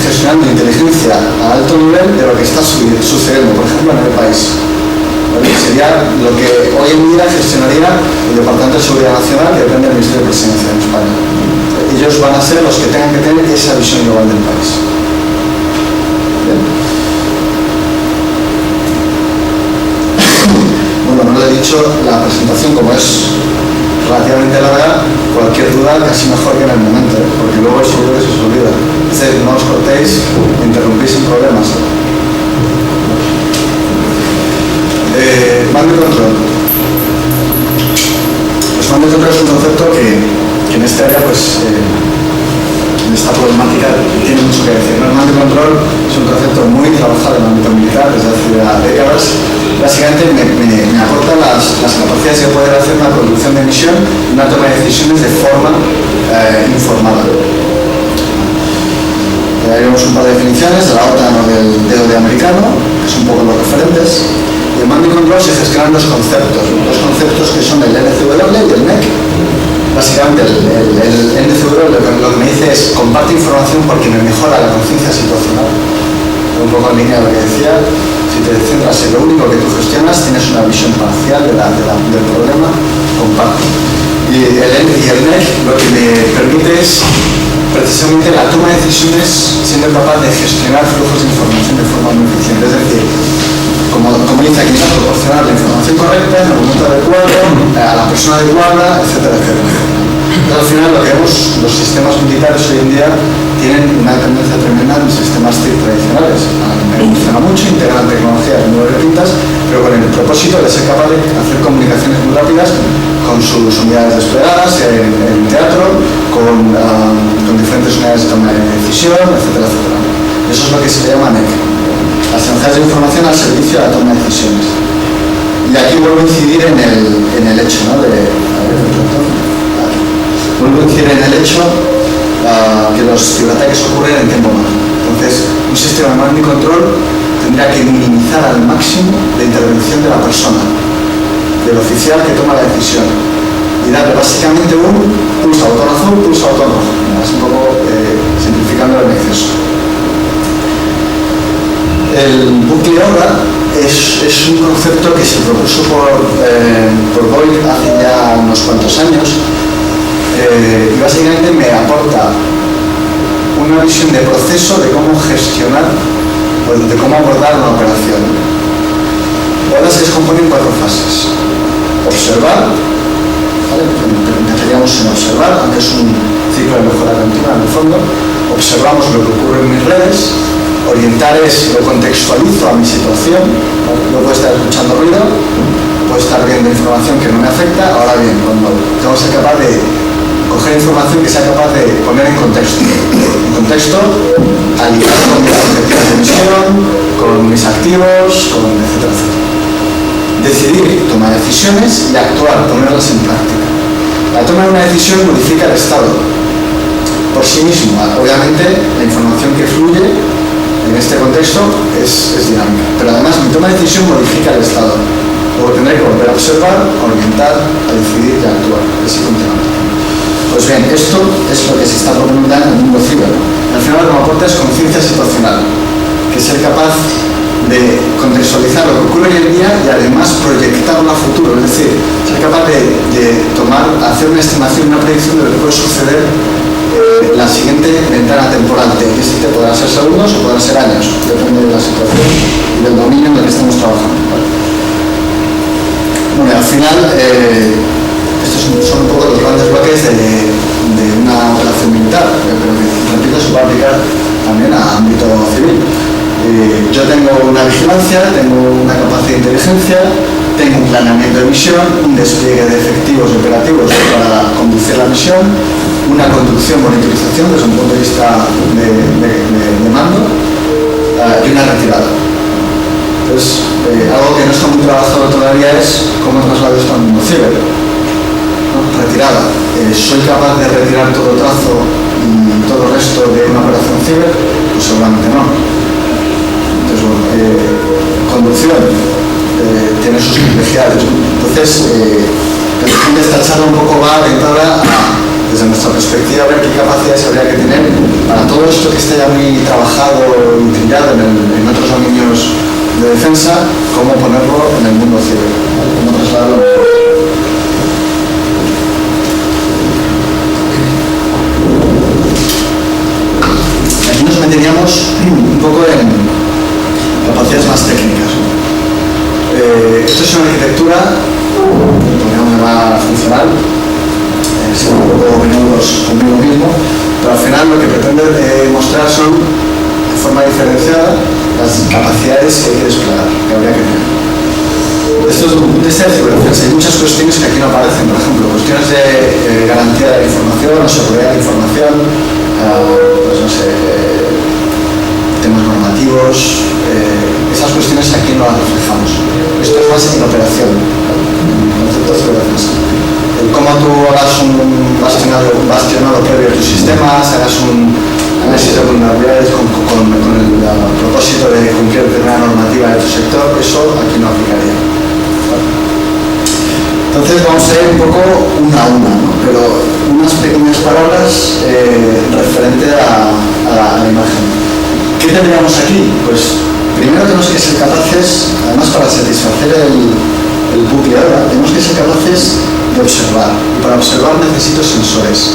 gestionando inteligencia a alto nivel de lo que está sucediendo, por ejemplo, en el país. ¿Vale? Sería lo que hoy en día gestionaría el Departamento de Seguridad Nacional, que depende del Ministerio de Presidencia en España. Ellos van a ser los que tengan que tener esa visión global del país. Bueno, no le he dicho la presentación como es relativamente larga, cualquier duda casi mejor que en el momento, porque luego eso se os olvida. Es decir, no os cortéis, interrumpís sin problemas. Mando y control. Los mando y control es un concepto que en esta área, pues, en esta problemática tiene mucho que decir. El mando y control es un concepto muy trabajado en el ámbito militar desde hace décadas. Básicamente me aporta las capacidades de poder hacer una conducción de misión y una toma de decisiones de forma informada. Haremos un par de definiciones de la OTAN o del DoD americano, que son un poco los referentes. Y el mando y control se gestionan dos conceptos que son el NCW y el NEC. Básicamente el NCW lo que me dice es comparte información porque me mejora la conciencia situacional. Un poco en línea de lo que decía, si te centras en lo único que tú gestionas, tienes una visión parcial del problema, comparte. Y el NEC lo que me permite es precisamente la toma de decisiones siendo capaz de gestionar flujos de información de forma muy eficiente. Es decir, como dice aquí, proporcionar la información correcta en el momento adecuado, a la persona adecuada, etcétera, etcétera. Entonces, al final, lo que vemos, los sistemas militares hoy en día tienen una tendencia tremenda en sistemas tradicionales. Evoluciona mucho, integran tecnologías muy distintas, pero con el propósito de ser capaz de hacer comunicaciones muy rápidas con sus unidades desplegadas en teatro, con diferentes unidades de toma de decisión, etcétera, etcétera. Eso es lo que se llama NEC. Las tecnologías de información al servicio de la toma de decisiones. Y aquí vuelvo a incidir en el hecho, ¿no? Vuelvo a incidir en el hecho que los ciberataques ocurren en tiempo máximo. Entonces, un sistema de mando y control tendrá que minimizar al máximo la intervención de la persona, del oficial que toma la decisión, y darle básicamente un pulso botón azul, pulso botón rojo. Es un poco simplificando en exceso. El bucle obra es un concepto que se propuso por Boyd hace ya unos cuantos años y básicamente me aporta una visión de proceso de cómo gestionar o de cómo abordar una operación. Ahora se descompone en 4 fases. Observar, ¿vale? Empezaríamos en observar, aunque es un ciclo de mejora continua en el fondo. Observamos lo que ocurre en mis redes. Orientar es, lo contextualizo a mi situación, no puedo estar escuchando ruido, puedo estar viendo información que no me afecta. Ahora bien, cuando tengo que ser capaz de coger información que sea capaz de poner en contexto, alineado con mis objetivos de misión, con mis activos, con etcétera, etcétera. Decidir, tomar decisiones y actuar, ponerlas en práctica. La toma de una decisión modifica el estado por sí mismo. Obviamente, la información que fluye en este contexto es dinámica, pero además mi toma de decisión modifica el estado. Luego tendré que volver a observar, a orientar, a decidir y a actuar, así continuamente. Pues bien, esto es lo que se está proponiendo en el mundo ciber. Al final lo que me aporta es conciencia situacional, que es ser capaz de contextualizar lo que ocurre hoy en día y además proyectarlo a futuro, es decir, ser capaz de hacer una estimación, una predicción de lo que puede suceder la siguiente ventana temporal. Este podrá ser segundos o podrá ser años, depende de la situación y del dominio en el que estamos trabajando. Bueno, al final, estos son un poco los grandes bloques de una operación militar, pero que, repito, se puede aplicar también a ámbito civil. Yo tengo una vigilancia, tengo una capacidad de inteligencia, tengo un planeamiento de misión, un despliegue de efectivos y operativos para conducir la misión, una conducción, monitorización desde un punto de vista de mando y una retirada. Entonces, algo que no está muy trabajado todavía es cómo traslado esto al mundo ciber. Retirada. ¿Soy capaz de retirar todo trazo y todo el resto de una operación ciber? Pues seguramente no. Entonces, bueno, conducción tiene sus complejidades. Entonces, esta charla un poco va orientada desde nuestra perspectiva, a ver qué capacidades habría que tener para todo esto que está ya muy trabajado y trillado en otros dominios de defensa, cómo ponerlo en el mundo ciber, cómo trasladarlo. Aquí nos meteríamos un poco en capacidades más técnicas. Esto es una arquitectura, podríamos llamar funcional, siendo un poco menudos conmigo mismo, pero al final lo que pretende mostrar son, de forma diferenciada, las capacidades que hay que desplegar, que habría que tener. Esto es un test de ciberdefensa. Hay muchas cuestiones que aquí no aparecen, por ejemplo, cuestiones de garantía de la información, o seguridad de la información, pues no sé, temas normativos, esas cuestiones aquí no las reflejamos. Esto es más en operación, concepto de ciberdefensa. Cómo tú hagas un bastionado previo a tus sistemas, hagas un análisis de vulnerabilidades con el propósito de cumplir determinada normativa de tu sector, eso aquí no aplicaría. Entonces vamos a ir un poco una a una, ¿no? Pero unas pequeñas palabras referente a la imagen. ¿Qué tendríamos aquí? Pues primero tenemos que ser capaces, además para satisfacer el bucle ahora, tenemos que ser capaces de observar. Y para observar necesito sensores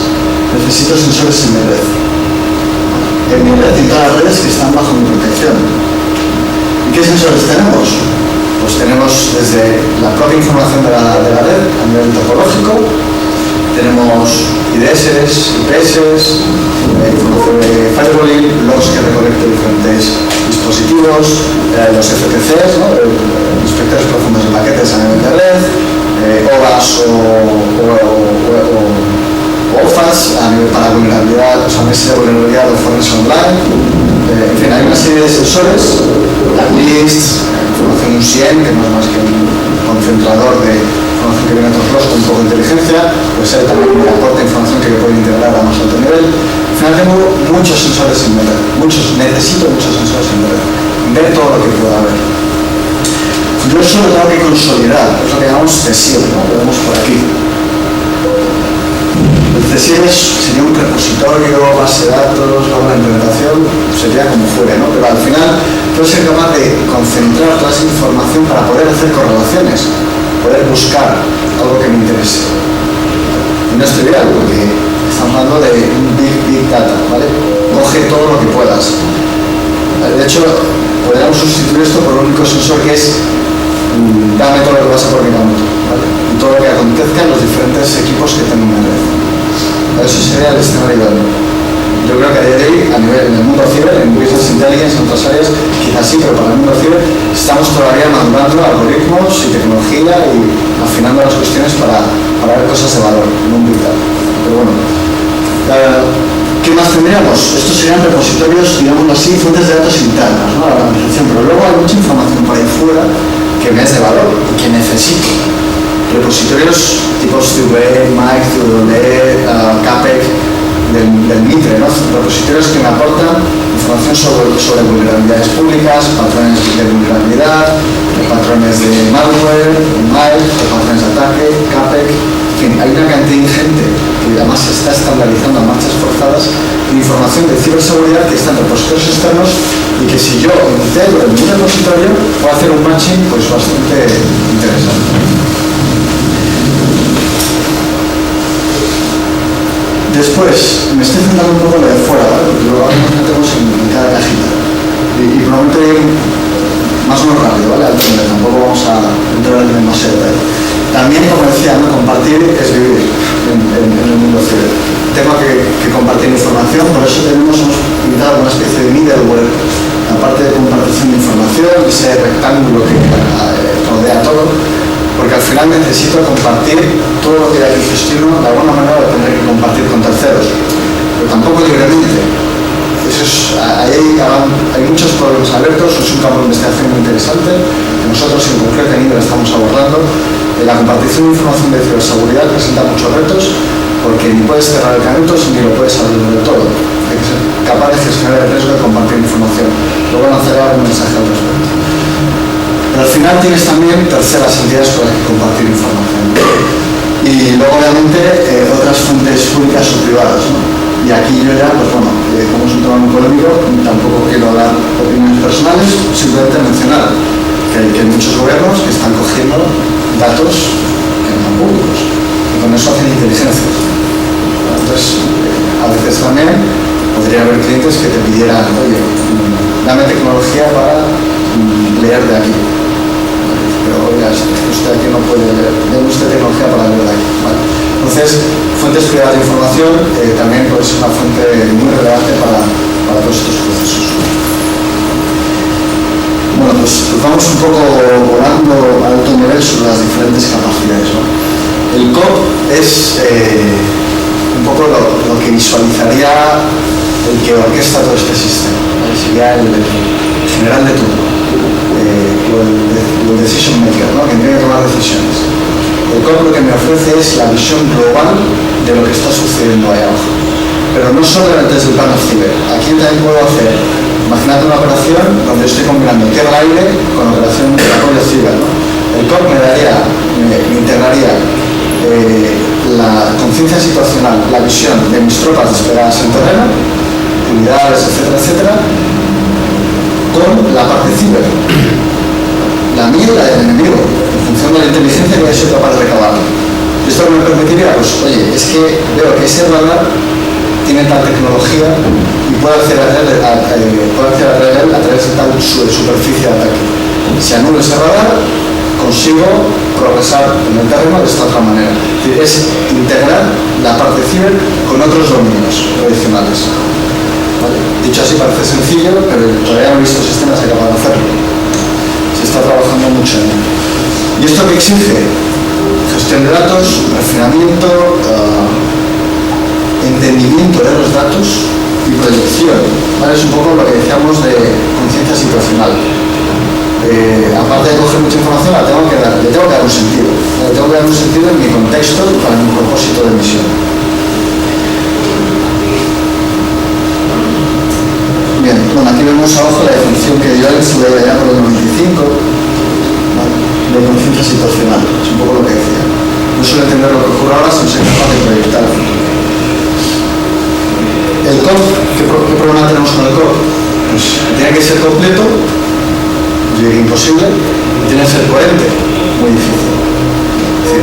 en mi red. En mi red y en todas las redes que están bajo mi protección. ¿Y qué sensores tenemos? Pues tenemos desde la propia información de la red a nivel topológico, tenemos IDS, IPS, información de firewalling, logs que recolectan diferentes dispositivos, los FPCs, ¿no? Inspectores profundos de paquetes a nivel de red, OVAs o OFAs a nivel para vulnerabilidad, pues análisis de vulnerabilidad o forense online. En fin, hay una serie de sensores, blacklists, información UCN, que no es más que un concentrador de información que viene a otros con un poco de inteligencia, puede ser también un aporte de información que yo puedo integrar a más alto nivel. Al final tengo muchos sensores en mi red, necesito muchos sensores en mi red, ver todo lo que pueda ver. Yo eso lo tengo que consolidar, es lo que llamamos CSIR, ¿no? Lo vemos por aquí. El CSIR sería un repositorio, base de datos, luego la implementación sería como fuere, ¿no? Pero al final tengo que ser capaz de concentrar toda esa información para poder hacer correlaciones, poder buscar algo que me interese. Y no es trivial, porque estamos hablando de un big data, ¿vale? Coge todo lo que puedas. De hecho, podríamos sustituir esto por un único sensor que es dame todo lo que pasa por mi campo, ¿vale? Y todo lo que acontezca en los diferentes equipos que tengo en mi red. Eso sería el escenario ideal. Yo creo que a día de hoy, a nivel en el mundo ciber, en business intelligence, en otras áreas, quizás sí, pero para el mundo ciber estamos todavía madurando algoritmos y tecnología y afinando las cuestiones para ver cosas de valor, no un big data. Pero bueno, ¿qué más tendríamos? Estos serían repositorios, digámoslo así, fuentes de datos internas, ¿no? A la organización, pero luego hay mucha información por ahí fuera que me es de valor y que necesito. Repositorios tipo CV, MIC, CWE, CAPEC, del MITRE, ¿no? Repositorios que me aportan información sobre vulnerabilidades públicas, patrones de vulnerabilidad, patrones de malware, MIC, patrones de ataque, CAPEC. En fin, hay una cantidad ingente que además se está estandarizando a marchas forzadas de información de ciberseguridad que está en repositorios externos y que si yo integro en un repositorio puedo hacer un matching pues bastante interesante. Después, me estoy centrando un poco lo de fuera, ¿vale? Porque luego nos metemos en cada cajita. Y probablemente más o menos rápido, ¿vale? Tampoco vamos a entrar en demasiado detalle. También, como decía, ¿no? Compartir es vivir en el mundo ciber. Tengo que compartir información, por eso hemos pintado una especie de middleware, aparte de compartición de información, ese rectángulo que rodea todo. Porque al final necesito compartir todo lo que aquí gestiono, de alguna manera lo tendré que compartir con terceros, pero tampoco libremente. Hay muchos problemas abiertos, es un campo de investigación muy interesante, que nosotros en concreto en Indra estamos abordando. La compartición de información de ciberseguridad presenta muchos retos, porque ni puedes cerrar el canutos ni lo puedes abrir del todo. Hay que ser capaz de gestionar el riesgo de compartir información. Luego lanzaré un mensaje al respecto. Pero al final tienes también terceras entidades con las que compartir información. Y luego obviamente otras fuentes públicas o privadas, ¿no? Y aquí yo ya, pues bueno, como es un tema muy polémico, tampoco quiero dar opiniones personales, simplemente mencionar que hay muchos gobiernos que están cogiendo datos que no son públicos y con eso hacen inteligencias. Entonces, a veces también podría haber clientes que te pidieran, oye, dame tecnología para leer de aquí. Pero oiga, usted aquí no puede leer, deme usted tecnología para leer de aquí. ¿Vale? Entonces, fuentes privadas de información también puede ser una fuente muy relevante para todos estos procesos. Bueno, pues vamos un poco volando a alto nivel sobre las diferentes capacidades, ¿no? El COP es un poco lo que visualizaría el que orquesta todo este sistema, ¿vale? Sería el general de turno, o el decision maker, ¿no? Que tiene que tomar decisiones. El COP lo que me ofrece es la visión global de lo que está sucediendo ahí abajo, pero no solo desde el plano ciber. Aquí también puedo hacer, imagínate una operación donde estoy combinando tierra-aire con operación de apoyo ciber, ¿no? El COP me integraría la conciencia situacional, la visión de mis tropas desplegadas en terreno, unidades, etcétera, etcétera, con la parte ciber, la mía y la del enemigo, en función de la inteligencia que haya sido capaz de recabar. Esto me permitiría, pues, oye, es que veo que ese radar tiene tal tecnología y puede acceder a él a través de tal superficie de ataque. Si anulo ese radar, consigo progresar en el terreno de esta otra manera. Es integrar la parte ciber con otros dominios tradicionales. ¿Vale? Dicho así parece sencillo, pero todavía no he visto sistemas capaces de hacerlo. Se está trabajando mucho en ello. ¿Y esto qué exige? Gestión de datos, refinamiento, entendimiento de los datos y proyección. ¿Vale? Es un poco lo que decíamos de conciencia situacional. Aparte de coger mucha información, le tengo que dar un sentido. Le tengo que dar un sentido en mi contexto y para mi propósito de misión. Bien, bueno, aquí vemos abajo la definición que dio en su ley allá por el 95, ¿vale? De conciencia situacional. Es un poco lo que decía. No solo entender lo que ocurre ahora, sino ser capaz de proyectar el futuro. El COP, ¿qué problema tenemos con el COP? Pues tiene que ser completo, yo diría imposible, y tiene que ser coherente, muy difícil. Es decir,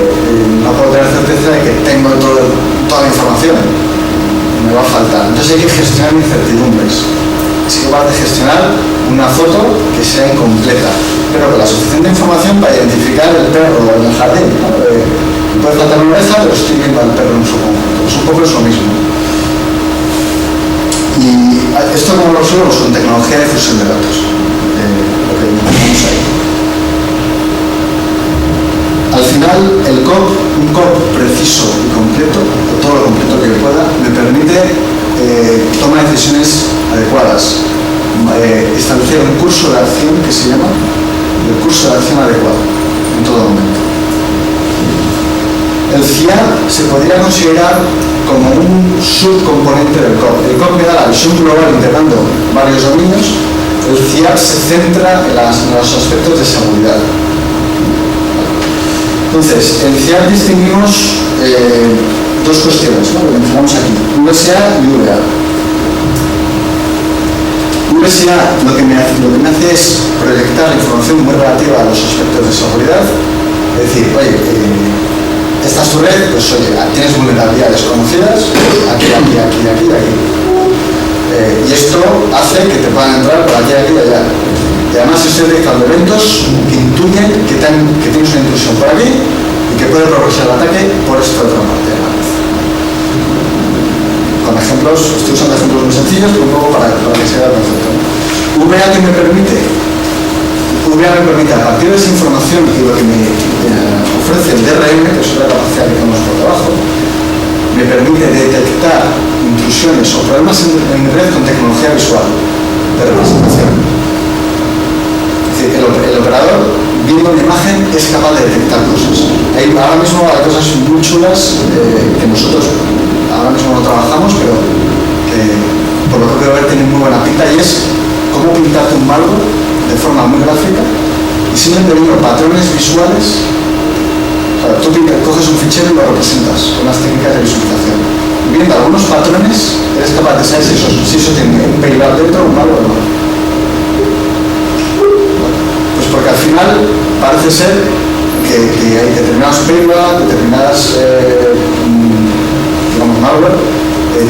no puedo tener certeza de que tengo toda la información, me va a faltar. Entonces hay que gestionar incertidumbres. Es capaz de gestionar una foto que sea incompleta, pero con la suficiente información para identificar el perro en el jardín, ¿no? Puede faltar una oreja, pero estoy viendo al perro en su conjunto. Pues un poco es lo mismo. Y esto como lo resolvemos con tecnología de fusión de datos, lo que tenemos ahí. Al final, el COP, un COP preciso y completo, o todo lo completo que pueda, me permite tomar decisiones adecuadas, establecer un curso de acción que se llama el curso de acción adecuado en todo momento. El CIA se podría considerar como un subcomponente del COP. El COP me da la visión global integrando varios dominios. El CIA se centra en los aspectos de seguridad. Entonces, en CIA distinguimos dos cuestiones, ¿no? Lo mencionamos aquí, VSA y VA. VSA lo que me hace es proyectar la información muy relativa a los aspectos de seguridad, es decir, oye, esta es tu red, pues oye, tienes vulnerabilidades conocidas, aquí. Y esto hace que te puedan entrar por aquí y allá. Y además estoy detectando eventos que intuyen que tienes una intrusión por aquí y que puede progresar el ataque por esta otra parte de la red. Con ejemplos, estoy usando ejemplos muy sencillos, pero un poco para que se vea el concepto. VA que me permite, a partir de esa información y lo que me ofrece el DRM, que es la capacidad que tenemos por debajo, me permite detectar intrusiones o problemas en mi red con tecnología visual de representación. Es decir, el operador, viendo una imagen, es capaz de detectar cosas. Ahora mismo hay cosas muy chulas que nosotros ahora mismo no trabajamos, pero que por lo que puedo ver tienen muy buena pinta, y es cómo pintarte un malware de forma muy gráfica y simplemente viendo patrones visuales. O sea, tú coges un fichero y lo representas con las técnicas de visualización. Viendo algunos patrones, eres capaz de saber si eso tiene un payload dentro o un malware o no. Pues porque al final parece ser que hay determinados payloads, determinadas digamos malware,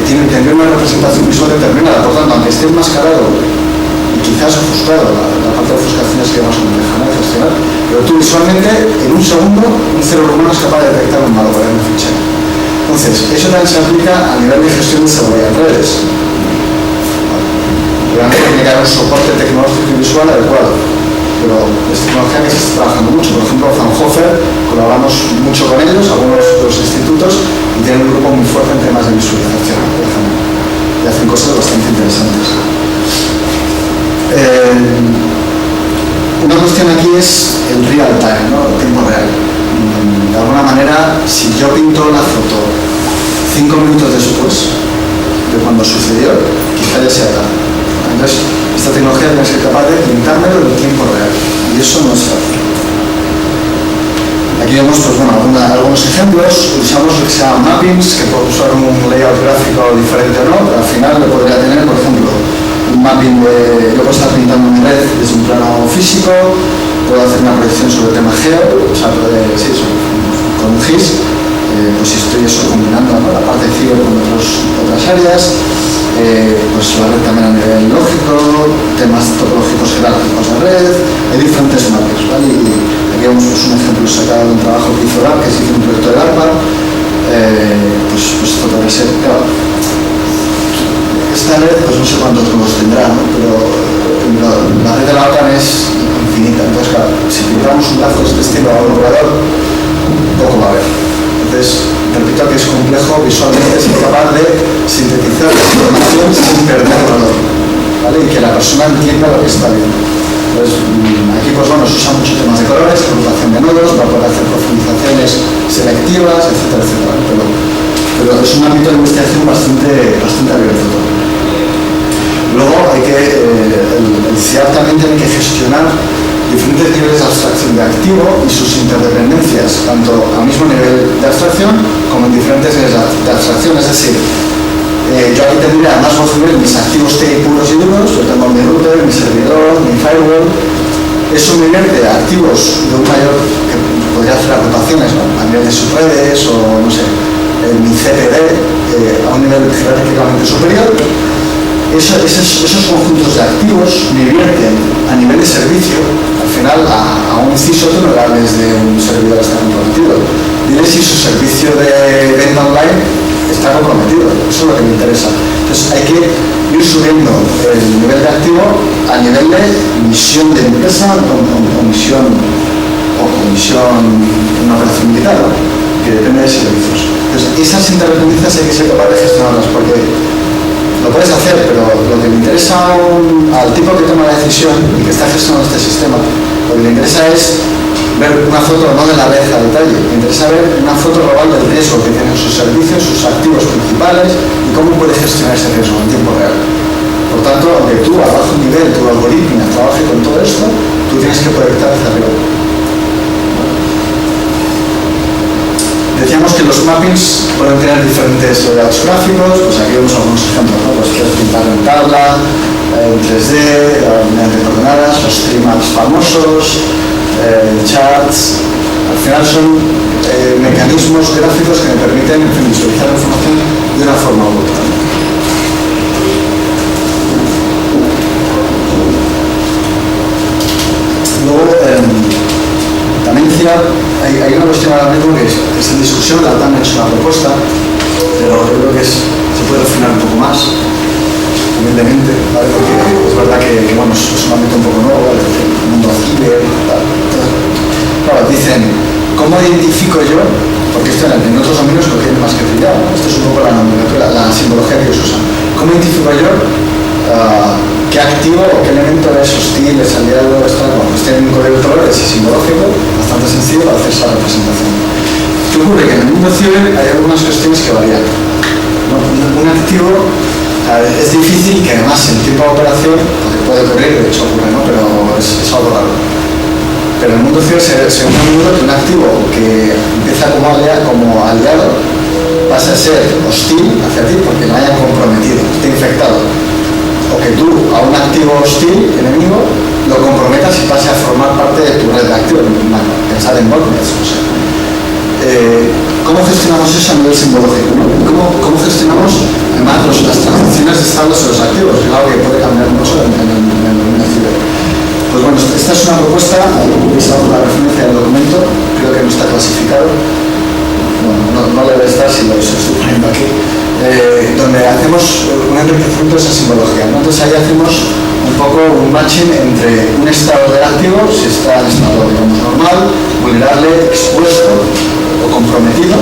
tendría una representación visual determinada. Por tanto, aunque esté enmascarado y quizás ofuscado, la parte de ofuscación es que más compleja, ¿no?, de gestionar, pero tú visualmente, en un segundo, un cerebro humano es capaz de detectar un malware en un fichero. Entonces, eso también se aplica a nivel de gestión de seguridad en redes. Realmente tiene que haber un soporte tecnológico y visual adecuado, pero es tecnología que se está trabajando mucho. Por ejemplo, Fraunhofer, colaboramos mucho con ellos, algunos de los institutos, y tienen un grupo muy fuerte en temas de visualización, por ejemplo, y hacen cosas bastante interesantes. Una cuestión aquí es el real time, ¿no? El tiempo real. De alguna manera, si yo pinto la foto 5 minutos después de cuando sucedió, quizá ya sea tarde. Entonces, esta tecnología tiene que ser capaz de pintármelo en tiempo real, y eso no es fácil. Aquí vemos pues, bueno, algunos ejemplos. Usamos lo que se llama mappings, que puede usar un layout gráfico diferente o no, pero al final lo podría tener, por ejemplo, un mapping de, yo puedo estar pintando mi red desde un plano físico, puedo hacer una proyección sobre el tema geo, o sea, con un GIS, pues si estoy eso combinando, ¿no?, la parte ciber con otras áreas, pues la red también a nivel lógico, temas topológicos jerárquicos de red, hay diferentes mappings, ¿vale? Y aquí vemos pues, un ejemplo sacado de un trabajo que hizo LAP, que se hizo un proyecto de ARPA, pues esto podría ser, claro, esta red, pues no sé cuántos nodos tendrá, ¿no? Pero la red de la OTAN es infinita, entonces claro, si pintamos un brazo de este estilo a un operador, poco va a haber. Entonces, repito que es complejo visualmente ser capaz de sintetizar la información sin perder valor, ¿vale? Y que la persona entienda lo que está viendo. Entonces, aquí pues bueno, se usan muchos temas de colores, agrupación de nodos, para poder hacer profundizaciones selectivas, etcétera, etcétera. Pero es un ámbito de investigación bastante abierto. Luego hay que, el CIAP también tiene que gestionar diferentes niveles de abstracción de activo y sus interdependencias, tanto al mismo nivel de abstracción como en diferentes niveles de abstracción. Es decir, yo aquí tendría más bajo nivel mis activos TI puros y duros, yo tengo mi router, mi servidor, mi firewall. Eso me invierte a activos de un mayor, que podría hacer agrupaciones, ¿no?, a nivel de subredes o no sé, mi CPD a un nivel jerárquicamente superior. Esos conjuntos de activos me vierten a nivel de servicio, al final a un CISO tú no le hables de un servidor está comprometido, dile si su servicio de venta online está comprometido, eso es lo que me interesa. Entonces hay que ir subiendo el nivel de activo a nivel de misión de empresa o misión en una operación militar, ¿no?, que depende de servicios. Entonces esas interdependencias hay que ser capaz de gestionarlas, porque lo puedes hacer, pero lo que le interesa al tipo que toma la decisión y que está gestionando este sistema, lo que le interesa es ver una foto no de la red a detalle, le interesa ver una foto global del riesgo que tienen sus servicios, sus activos principales y cómo puede gestionar ese riesgo en tiempo real. Por tanto, aunque tú a bajo nivel, tu algoritmo trabaje con todo esto, tú tienes que proyectar hacia arriba. Decíamos que los mappings pueden tener diferentes layouts gráficos, pues aquí vemos algunos ejemplos, ¿no? Pues puedes pintar en tabla, en 3D, mediante coordenadas, los streammaps famosos, charts. Al final son mecanismos gráficos que me permiten visualizar la información de una forma u otra. Luego, también decía, hay una cuestión ahora mismo que es en discusión, la OTAN ha hecho una propuesta, pero yo creo que se puede refinar un poco más, humildemente, ¿vale? Porque es verdad que bueno, es un ámbito un poco nuevo, ¿vale? El mundo ciber, tal. Claro, dicen, ¿cómo identifico yo? Porque esto en otros dominios lo tienen más que trillado, ¿no? Esto es un poco la nomenclatura, la simbología que ellos usan. ¿Cómo identifico yo qué activo o qué elemento es hostil, es aliado, está? Bueno, pues tienen un código de colores simbológico bastante sencillo para hacer esa representación. ¿Qué ocurre? Que en el mundo ciber hay algunas cuestiones que varían, ¿no? Un activo es difícil que además en tiempo de operación, porque puede ocurrir, de hecho ocurre, ¿no?, pero es algo raro. Pero en el mundo ciber se ve muy duro que un activo que empieza como aliado pasa a ser hostil hacia ti porque lo hayan comprometido, esté infectado. O que tú a un activo hostil, enemigo, lo comprometas y pase a formar parte de tu red de activos. Pensad en botnets, no sé. ¿Cómo gestionamos eso a nivel simbológico, ¿no? ¿Cómo gestionamos además las transacciones de estados de los activos? Es algo que puede cambiar mucho en el ciber. Pues bueno, esta es una propuesta, veis la referencia del documento, creo que no está clasificado, bueno, no debe estar si lo estoy poniendo aquí, donde hacemos un enriquecimiento de esa simbología, ¿no? Entonces ahí hacemos un poco un matching entre un estado relativo, si está en estado, digamos, normal, vulnerable, expuesto o comprometido.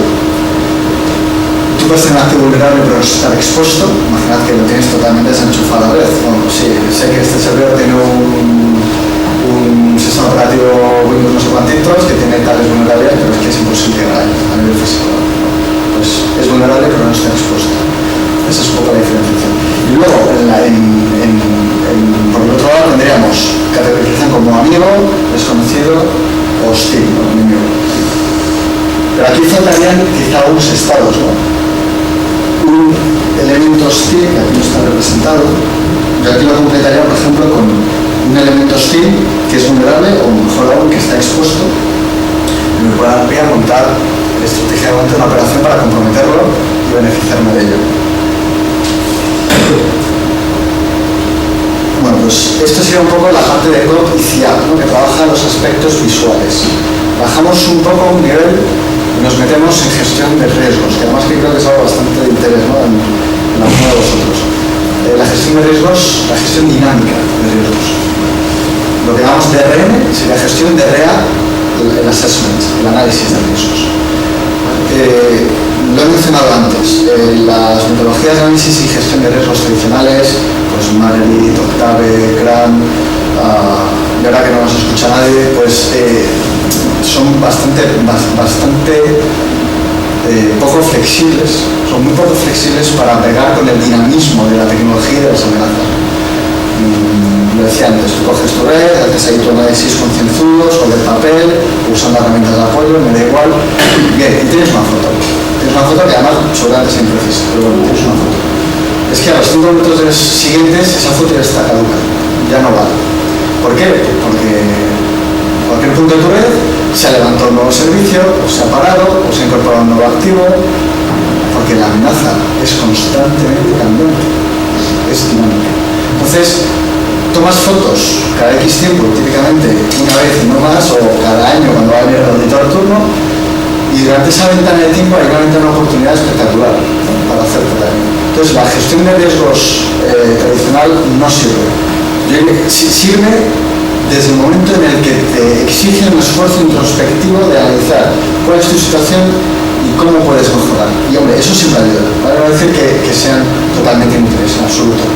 Tú puedes tener un activo vulnerable pero no estar expuesto. Imaginad que lo tienes totalmente desenchufado a la vez. Bueno, sí, sé que este servidor tiene un sistema operativo Windows no sé cuántitos que tiene tales vulnerabilidades, pero es que es imposible llegar a nivel físico. Pues es vulnerable pero no está expuesto. Esa es un poco la diferenciación. Y luego, por el otro lado, tendríamos categorización como amigo, desconocido o hostil, ¿no? Enemigo. Pero aquí faltarían quizá unos estados, ¿no? Un elemento hostil, que aquí no está representado, yo aquí lo completaría, por ejemplo, con un elemento hostil que es vulnerable o mejor aún que está expuesto y me podría montar estratégicamente una operación para comprometerlo y beneficiarme de ello. Bueno, pues esto sería un poco la parte de COP y CIAP, ¿no? Que trabaja los aspectos visuales. Bajamos un poco un nivel y nos metemos en gestión de riesgos, que además creo que es algo bastante de interés, ¿no? en alguno de vosotros. La gestión de riesgos, la gestión dinámica de riesgos. Lo que llamamos DRM sería gestión de REA, el assessment, el análisis de riesgos. Lo he mencionado antes, las metodologías de análisis y gestión de riesgos tradicionales, pues Margaret, Octave, Cram, y ahora que no nos escucha nadie, pues son bastante poco flexibles, son muy poco flexibles para pegar con el dinamismo de la tecnología y de las amenazas. Lo decía antes, tú coges tu red, haces ahí tu análisis concienzudos o de papel, usando herramientas de apoyo, me da igual. Bien, y tienes una foto. Tienes una foto que además seguramente es imprecisa, pero bueno, tienes una foto. Es que a los 5 minutos siguientes esa foto ya está caduca, ya no vale. ¿Por qué? Porque en cualquier punto de tu red se ha levantado un nuevo servicio, o se ha parado, o se ha incorporado un nuevo activo, porque la amenaza es constantemente cambiante, es dinámica. Entonces, tomas fotos cada X tiempo, típicamente una vez y no más, o cada año cuando va a venir el auditor a turno, y durante esa ventana de tiempo hay una ventana de oportunidad espectacular, ¿no? Para hacerte daño. Entonces, la gestión de riesgos tradicional no sirve. Sirve desde el momento en el que te exige un esfuerzo introspectivo de analizar cuál es tu situación y cómo puedes mejorar. Y hombre, eso siempre ayuda. Vale, no decir que sean totalmente inútiles, en absoluto.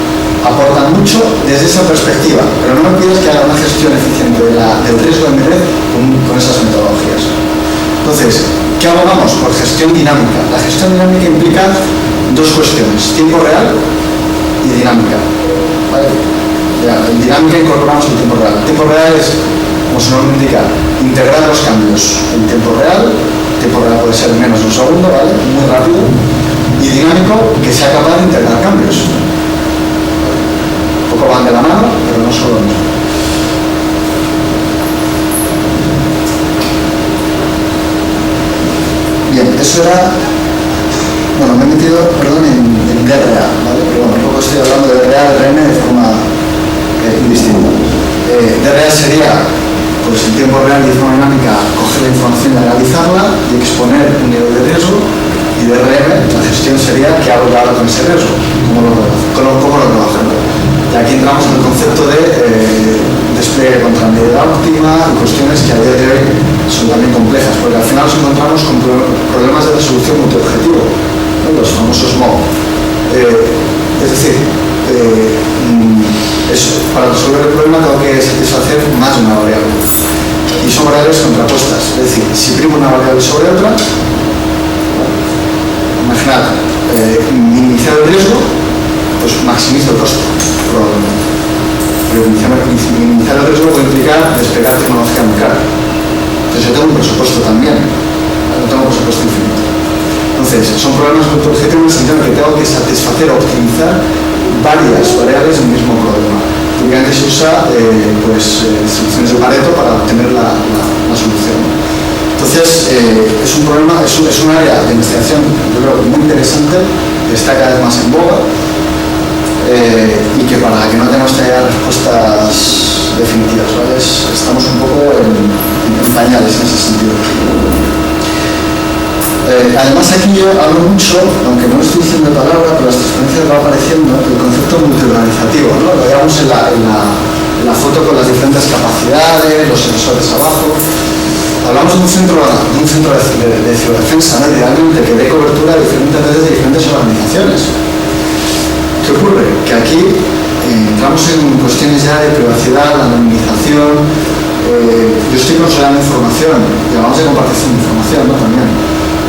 Aportan mucho desde esa perspectiva, pero no me pides que haga una gestión eficiente del riesgo de mi red con esas metodologías. Entonces, ¿qué abogamos? Por gestión dinámica. La gestión dinámica implica dos cuestiones: tiempo real y dinámica. ¿Vale? En dinámica incorporamos el tiempo real. El tiempo real es, como su nombre indica, integrar los cambios en tiempo real. El tiempo real puede ser menos de un segundo, ¿vale? Muy rápido. Y dinámico, que sea capaz de integrar cambios. Un poco van de la mano, pero no solo lo mismo. Bien, eso era... Bueno, me he metido, perdón, en DRA, ¿vale? Pero bueno, un poco estoy hablando de DRA, DRM de forma indistinta. DRA sería, pues en tiempo real y de forma dinámica, coger la información y analizarla y exponer un nivel de riesgo. Y DRM, la gestión sería qué hago ahora con ese riesgo, cómo lo trabajo. Y aquí entramos en el concepto de despliegue contra medida óptima y cuestiones que a día de hoy son también complejas, porque al final nos encontramos con problemas de resolución multiobjetivo, ¿no? Los famosos MOB. Es decir, para resolver el problema tengo que satisfacer más de una variable. Y son variables contrapuestas, es decir, si primo una variable sobre otra, imaginad, minimizar el riesgo, pues maximizo el costo, probablemente. Pero minimizar el riesgo puede implicar desplegar tecnología muy cara. Entonces yo tengo un presupuesto también, no tengo un presupuesto infinito. Entonces, son problemas muy objetivos en el sentido en que tengo que satisfacer o optimizar varias variables del mismo problema. Típicamente se usa soluciones de Pareto para obtener la solución. Entonces, es un problema, es un área de investigación, yo creo, muy interesante, que está cada vez más en boga, y que para que no tengamos que dar respuestas definitivas, ¿vale? Estamos un poco en pañales en ese sentido. Además aquí yo hablo mucho, aunque no estoy diciendo palabra, pero las transparencias va apareciendo el concepto multiorganizativo, ¿no? Lo veamos en la foto con las diferentes capacidades, los sensores abajo. Hablamos de un centro de ciberdefensa, ¿no? Idealmente que dé cobertura a diferentes redes de diferentes organizaciones. ¿Qué ocurre? Que aquí entramos en cuestiones ya de privacidad, anonimización. Yo estoy consolidando información y hablamos de compartición de información, ¿no? También.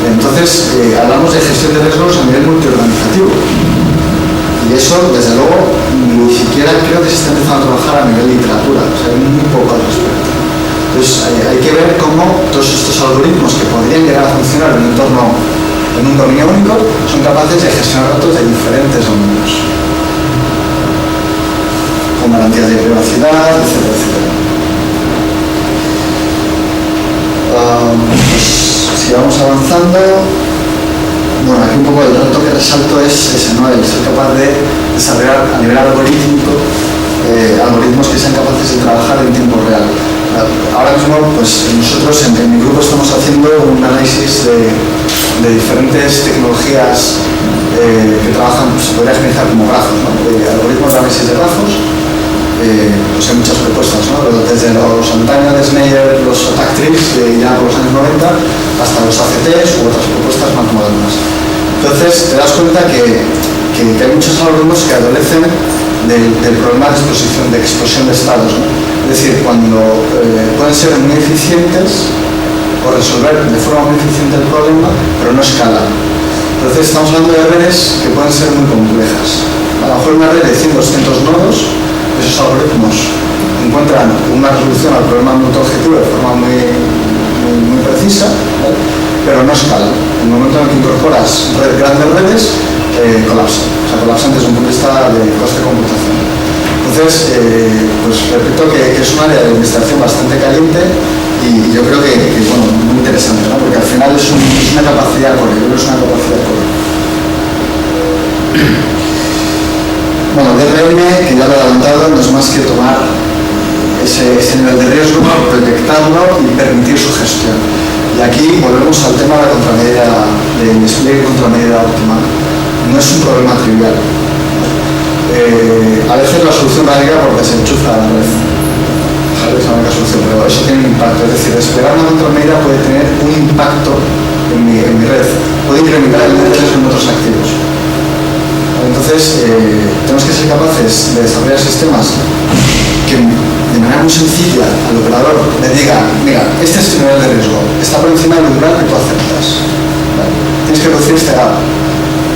Entonces, hablamos de gestión de riesgos a nivel multiorganizativo. Y eso, desde luego, ni siquiera creo que se está empezando a trabajar a nivel literatura. O sea, hay muy poco al respecto. Entonces, hay que ver cómo todos estos algoritmos que podrían llegar a funcionar en un dominio único son capaces de gestionar datos de diferentes dominios. Con garantías de privacidad, etcétera, etcétera. Si vamos avanzando, bueno, aquí un poco el reto que resalto es ese, ¿no? El ser capaz de desarrollar a nivel algorítmico algoritmos que sean capaces de trabajar en tiempo real. Ahora mismo, pues nosotros en mi grupo estamos haciendo un análisis de diferentes tecnologías que trabajan, se podría expresar como grafos, ¿no? Algoritmos de análisis de grafos. Pues hay muchas propuestas, ¿no? Desde los antaño de Sneyer, los attack trees ya por los años 90 hasta los ACTs u otras propuestas más modernas. Entonces te das cuenta que hay muchos algoritmos que adolecen del problema de explosión de estados, ¿no? Es decir, cuando pueden ser muy eficientes o resolver de forma muy eficiente el problema, pero no escalan. Entonces estamos hablando de redes que pueden ser muy complejas. A lo mejor una red de 100, 200 nodos, esos algoritmos encuentran una resolución al problema multiobjetivo de forma muy precisa, ¿vale? Pero no escalan. En el momento en el que incorporas grandes redes, colapsan. O sea, colapsan desde un punto de vista de coste de computación. Entonces, pues repito que es un área de investigación bastante caliente y yo creo que bueno, muy interesante, ¿no? Porque al final es una capacidad core, yo creo que es una capacidad core. Bueno, DRM, que ya lo he adelantado, no es más que tomar ese nivel de riesgo, detectarlo y permitir su gestión. Y aquí volvemos al tema de la contramedida, del despliegue contramedida óptima. No es un problema trivial. A veces la solución radica porque se enchufa a la red. Es la única solución, pero eso tiene un impacto. Es decir, desplegar una contramedida puede tener un impacto en mi red. Puede incrementar el nivel de riesgo en otros activos. Entonces, tenemos que ser capaces de desarrollar sistemas que de manera muy sencilla al operador le diga, mira, este es tu nivel de riesgo, está por encima del umbral que tú aceptas, ¿vale? Tienes que reducir este gap.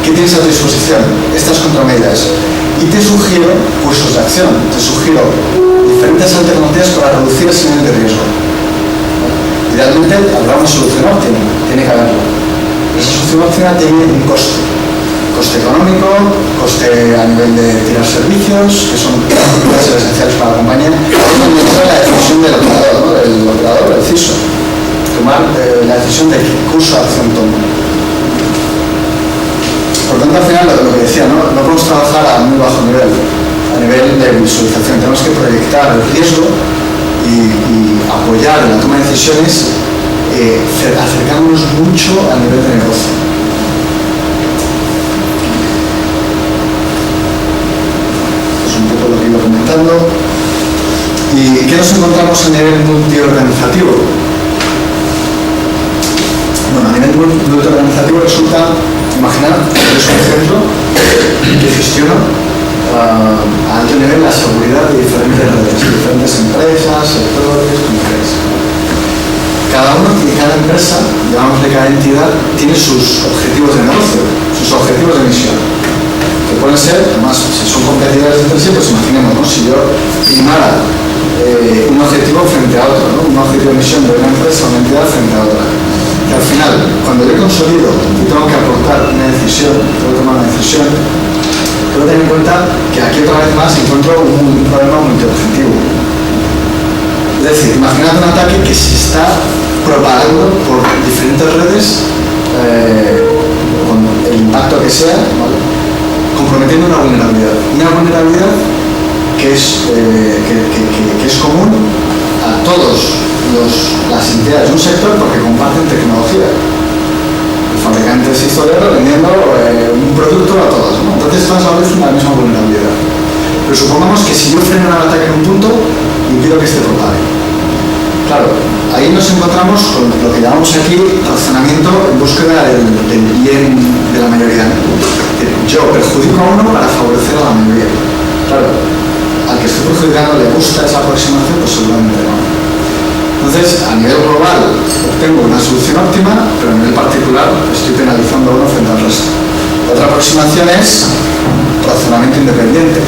¿Qué tienes a tu disposición? Estas contramedidas. Y te sugiero cursos de acción, te sugiero diferentes alternativas para reducir ese nivel de riesgo, ¿vale? Idealmente habrá una solución óptima, tiene que haberla. Esa solución óptima tiene un coste. Coste económico, coste a nivel de tirar servicios, que son esenciales para la compañía, y la decisión del operador, ¿no? El operador, el CISO, tomar la decisión de qué curso de acción toma. Por tanto, al final, lo que decía, no podemos trabajar a muy bajo nivel, a nivel de visualización. Tenemos que proyectar el riesgo y apoyar en la toma de decisiones, acercándonos mucho a nivel de negocio. Lo que iba comentando. ¿Y qué nos encontramos a nivel multiorganizativo? Bueno, a nivel multiorganizativo resulta, imaginar, es un ejemplo que gestiona a alto nivel la seguridad de diferentes redes, diferentes empresas, sectores, comunidades. Cada uno y cada empresa, llamámosle cada entidad, tiene sus objetivos de negocio, sus objetivos de misión. Que pueden ser, además, si son competidores entre sí, pues imaginemos, ¿no? Si yo primara un objetivo frente a otro, ¿no? Un objetivo de misión de una empresa o una entidad frente a otra. Que al final, cuando yo consolido y tengo que aportar una decisión, tengo que tomar una decisión, tengo que tener en cuenta que aquí otra vez más encuentro un problema multiobjetivo. Es decir, imaginad un ataque que se está propagando por diferentes redes con el impacto que sea, ¿vale? Comprometiendo una vulnerabilidad que es común a todas las entidades de un sector porque comparten tecnología. fabricantes historiadores vendiendo un producto a todos, ¿no? Entonces todas a la vez la misma vulnerabilidad. Pero supongamos que si yo freno el ataque en un punto, impido que este propague. Claro, ahí nos encontramos con lo que llamamos aquí razonamiento en búsqueda del bien de la mayoría. Yo perjudico a uno para favorecer a la mayoría. Claro, al que estoy perjudicando le gusta esa aproximación, pues seguramente no. Entonces, a nivel global, obtengo una solución óptima, pero a nivel particular estoy penalizando a uno frente al resto. Otra aproximación es razonamiento independiente,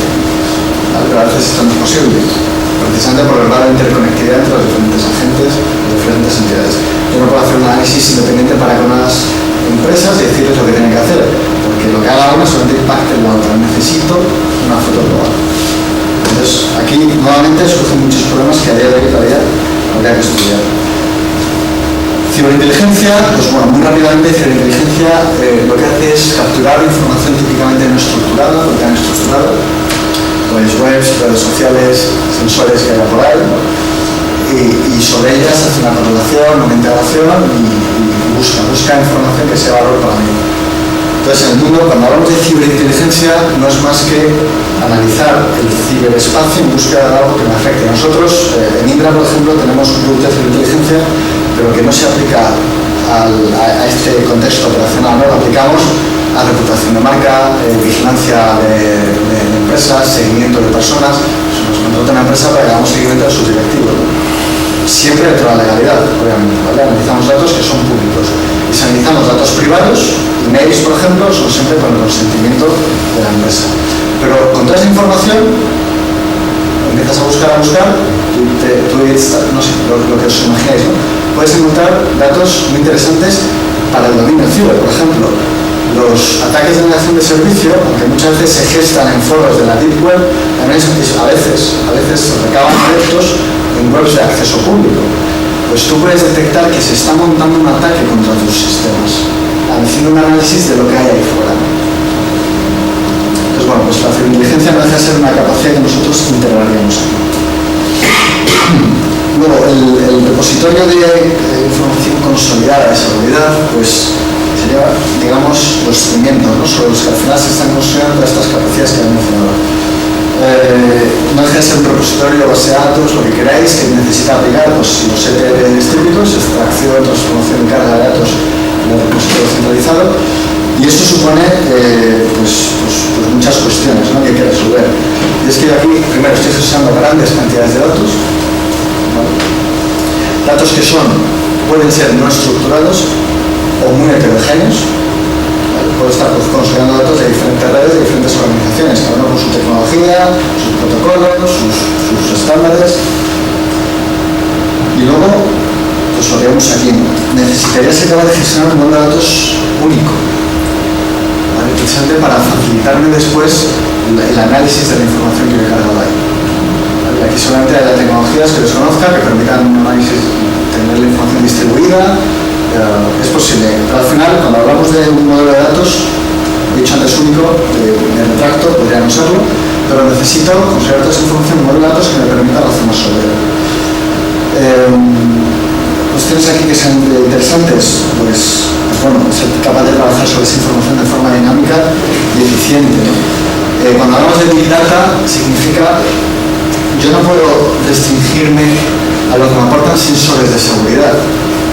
¿vale? Pero a veces esto no es posible, precisamente por el grado de interconectividad entre los diferentes agentes y diferentes entidades. Yo no puedo hacer un análisis independiente para con unas empresas y decirles lo que tienen que hacer, porque lo que haga una solamente impacta en la otra. Necesito una foto global. Entonces, aquí nuevamente surgen muchos problemas que a día de hoy todavía habría que estudiar. Ciberinteligencia, pues bueno, muy rápidamente, ciberinteligencia lo que hace es capturar información típicamente no estructurada, porque han estructurado, pues webs, redes sociales, sensores que haya por ahí, ¿no? Y sobre ellas hace una correlación, una integración y busca información que sea valor para mí. Entonces, en el mundo, cuando hablamos de ciberinteligencia, no es más que analizar el ciberespacio en búsqueda de algo que me afecte. Nosotros, en Indra, por ejemplo, tenemos un producto de ciberinteligencia, pero que no se aplica a este contexto operacional, ¿no? Lo aplicamos a reputación de marca, vigilancia de empresas, seguimiento de personas. Nos contrata una empresa para que hagamos seguimiento de sus directivos, ¿no? Siempre dentro de la legalidad, obviamente, ¿vale? Analizamos datos que son públicos. Y si analizamos datos privados, emails, por ejemplo, son siempre con el consentimiento de la empresa. Pero con toda esa información, empiezas a buscar, no sé, lo que os imagináis, ¿no? Puedes encontrar datos muy interesantes para el dominio ciber, por ejemplo. Los ataques de negación de servicio, aunque muchas veces se gestan en foros de la Deep Web, también a veces recaban adeptos en webs de acceso público. Pues tú puedes detectar que se está montando un ataque contra tus sistemas, haciendo un análisis de lo que hay ahí fuera. Entonces, bueno, pues la ciberinteligencia no deja de ser una capacidad que nosotros integraríamos aquí. Luego, el repositorio de información consolidada de seguridad, pues sería, digamos, los cimientos, ¿no? Sobre los que al final se están construyendo todas estas capacidades que he mencionado. No deja de ser un repositorio, base de datos, lo que queráis, que necesita aplicar pues, los ETLs típicos, extracción, transformación de carga de datos en un repositorio centralizado. Y esto supone pues muchas cuestiones, ¿no? Que hay que resolver. Y es que aquí, primero, estoy procesando grandes cantidades de datos, ¿vale? Datos que pueden ser no estructurados o muy heterogéneos. Puedo estar consolidando datos de diferentes redes, de diferentes organizaciones, cada uno con su tecnología, sus protocolos, sus estándares. Y luego, pues lo que vemos aquí, necesitaría ser capaz de gestionar un modelo de datos único, ¿vale? Precisamente para facilitarme después el análisis de la información que he cargado ahí. ¿Vale? Aquí solamente hay tecnologías que desconozca, que permitan un análisis, tener la información distribuida. Es posible, pero al final, cuando hablamos de un modelo de datos, he dicho antes único, me retracto, podría no serlo, pero necesito considerar toda esa información, un modelo de datos que me permita razonar sobre él. Cuestiones aquí que sean interesantes, pues bueno, ser capaz de trabajar sobre esa información de forma dinámica y eficiente, ¿no? Cuando hablamos de Big Data, significa yo no puedo restringirme a lo que me aportan sensores de seguridad,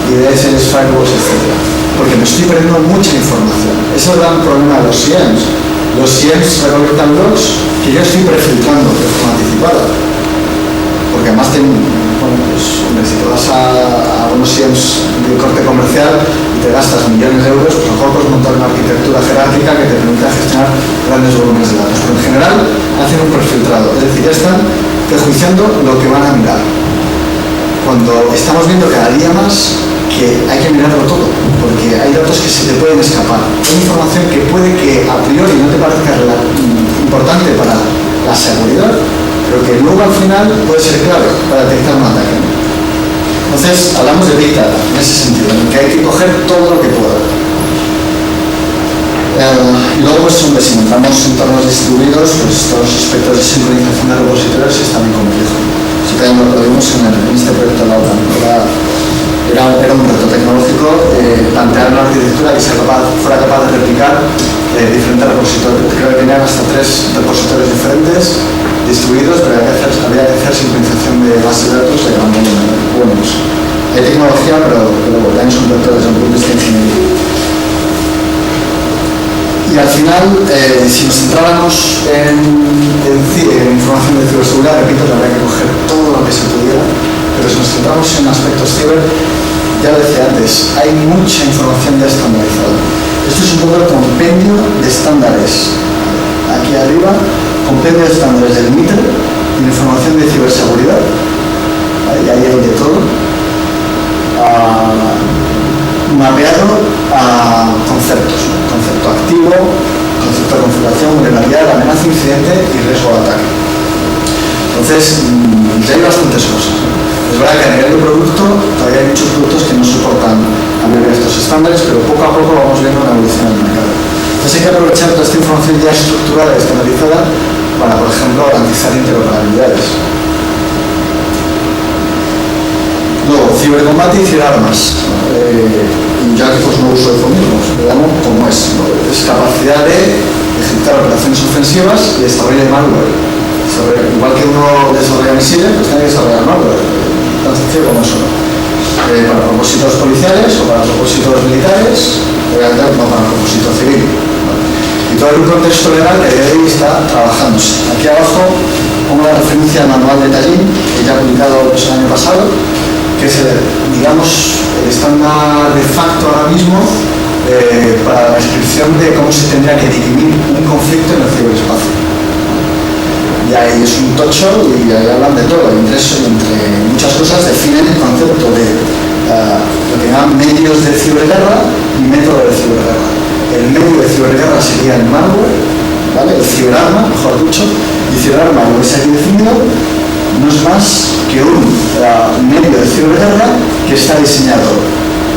IDS, firewalls, etc. Porque me estoy perdiendo mucha información. Ese es el gran problema de los SIEMs. Los SIEMs recolectan logs que yo estoy prefiltrando de forma anticipada. Porque además pues, hombre, si te vas a unos SIEMs de corte comercial y te gastas millones de euros, pues a lo mejor puedes montar una arquitectura jerárquica que te permita gestionar grandes volúmenes de datos. Pero en general hacen un prefiltrado, es decir, ya están prejuiciando lo que van a mirar. Cuando estamos viendo cada día más que hay que mirarlo todo, porque hay datos que se te pueden escapar. Hay información que puede que a priori no te parezca importante para la seguridad, pero que luego al final puede ser clave para detectar un ataque. Entonces, hablamos de Big Data en ese sentido, en que hay que coger todo lo que pueda. Y luego, pues, hombre, si entramos en entornos distribuidos, pues todos los aspectos de sincronización de repositorios están muy complejos. Si también lo vimos en este proyecto de la OTAN. Era un reto tecnológico plantear una arquitectura infraestructura y fuera capaz de replicar diferentes repositorios. Creo que tenían hasta 3 repositorios diferentes distribuidos, pero había que hacer sincronización de bases de datos de gran volumen. Bueno, pues, hay tecnología, pero también son vectores desde el punto de vista ingeniería. Y al final, si nos centráramos en información de ciberseguridad, repito, habría que coger todo lo que se pudiera, pero si nos centramos en aspectos ciber, ya lo decía antes, hay mucha información ya estandarizada. Esto es un poco el compendio de estándares. Aquí arriba, compendio de estándares del MITRE, información de ciberseguridad, ahí hay de todo, mapeado a conceptos, ¿no? Concepto activo, concepto de configuración, vulnerabilidad, amenaza, incidente y riesgo de ataque. Entonces, ya hay bastantes cosas, ¿no? Es verdad que a nivel de producto todavía hay muchos productos que no soportan a nivel de estos estándares, pero poco a poco vamos viendo una evolución del mercado. Entonces hay que aprovechar toda esta información ya estructurada y estandarizada para, por ejemplo, garantizar interoperabilidades. Luego, cibercombate y ciberarmas. Ya que pues no uso eufemismos, digamos como es, ¿no? Es capacidad de ejecutar operaciones ofensivas y desarrollo de malware. Igual que uno desarrolla misiles, pues tiene que desarrollar malware, tan sencillo como eso, ¿no? Para propósitos policiales o para propósitos militares, obviamente no para propósito civil, ¿no? Y todo el contexto legal que de hoy está trabajándose. Aquí abajo pongo la referencia al manual de Tallinn, que ya ha publicado el año pasado, que es, digamos, el estándar de facto ahora mismo para la descripción de cómo se tendría que dirimir un conflicto en el ciberespacio. Y ahí es un tocho y ahí hablan de todo. Entre muchas cosas definen el concepto de lo que llaman medios de ciberguerra y método de ciberguerra. El medio de ciberguerra sería el malware, ¿vale? El ciberarma, mejor dicho, y ciberarma, lo que se ha definido, no es más que un medio de ciberguerra que está diseñado,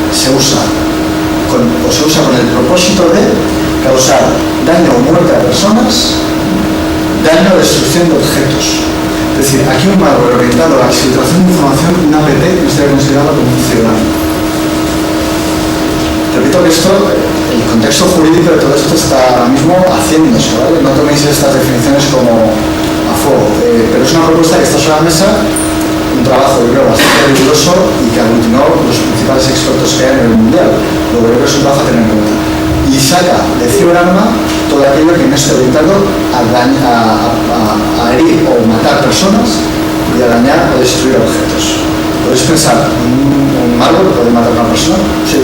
se usa con el propósito de causar daño o muerte a personas, daño o destrucción de objetos. Es decir, aquí un malware orientado a la exfiltración de información, una APT no estaría considerado como un ciberarma. Repito que esto, el contexto jurídico de todo esto está ahora mismo haciéndose, ¿vale? No toméis estas definiciones como a fuego, pero es una propuesta que está sobre la mesa, un trabajo yo creo bastante riguroso y que aglutinó los principales expertos que hay a nivel mundial, lo que creo que es un trabajo a tener en cuenta. Y saca de ciberarma todo aquello que no esté orientado a herir o matar personas y a dañar o destruir objetos. Podéis pensar, un malware puede matar a una persona, sí.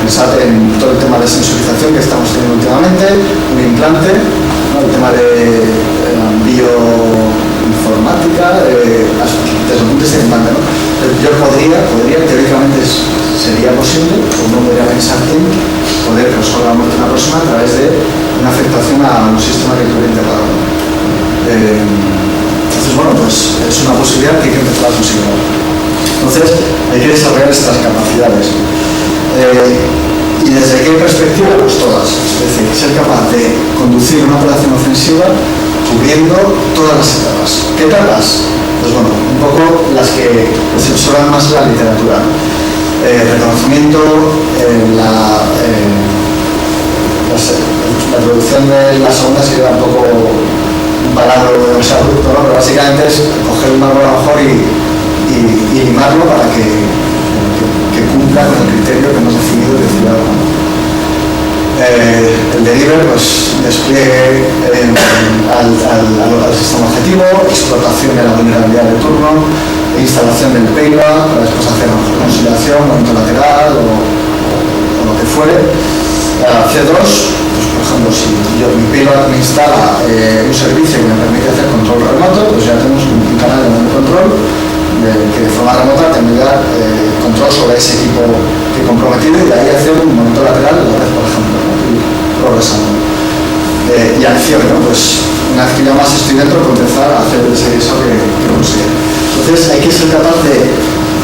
Pensad en todo el tema de sensorización que estamos teniendo últimamente, un implante, ¿no? El tema de bioinformática, desde el punto de vista de implante, ¿no? Yo podría, teóricamente sería posible, o no podría pensar en poder causar la muerte de una persona a través de una afectación a un sistema recurrente para uno. Entonces, bueno, pues es una posibilidad que hay que empezar a considerar. Entonces, hay que desarrollar estas capacidades. ¿Y desde qué perspectiva? Pues todas. Es decir, ser capaz de conducir una operación ofensiva cubriendo todas las etapas. ¿Qué etapas? Pues bueno, un poco las que se observan más en la literatura. Reconocimiento, la producción de las ondas sería un poco un palabra demasiado abrupto, ¿no? Pero básicamente es coger un malware a lo mejor y limarlo para que cumpla con el criterio que hemos definido de ciudadano. El delivery, pues despliegue al sistema objetivo, explotación de la vulnerabilidad de turno, instalación del payload para después hacer conciliación, movimiento lateral o lo que fuere. C2, pues por ejemplo, si mi payload me instala un servicio que me permite hacer control remoto, pues ya tenemos un canal de control que de forma remota tendrá control sobre ese equipo que comprometido y de ahí hacer un movimiento lateral de la red, por ejemplo, ¿no? Y progresando. Y acción, ¿no? Pues una vez que ya más estoy dentro, puedo empezar a hacer eso que consigue. Entonces hay que ser capaz de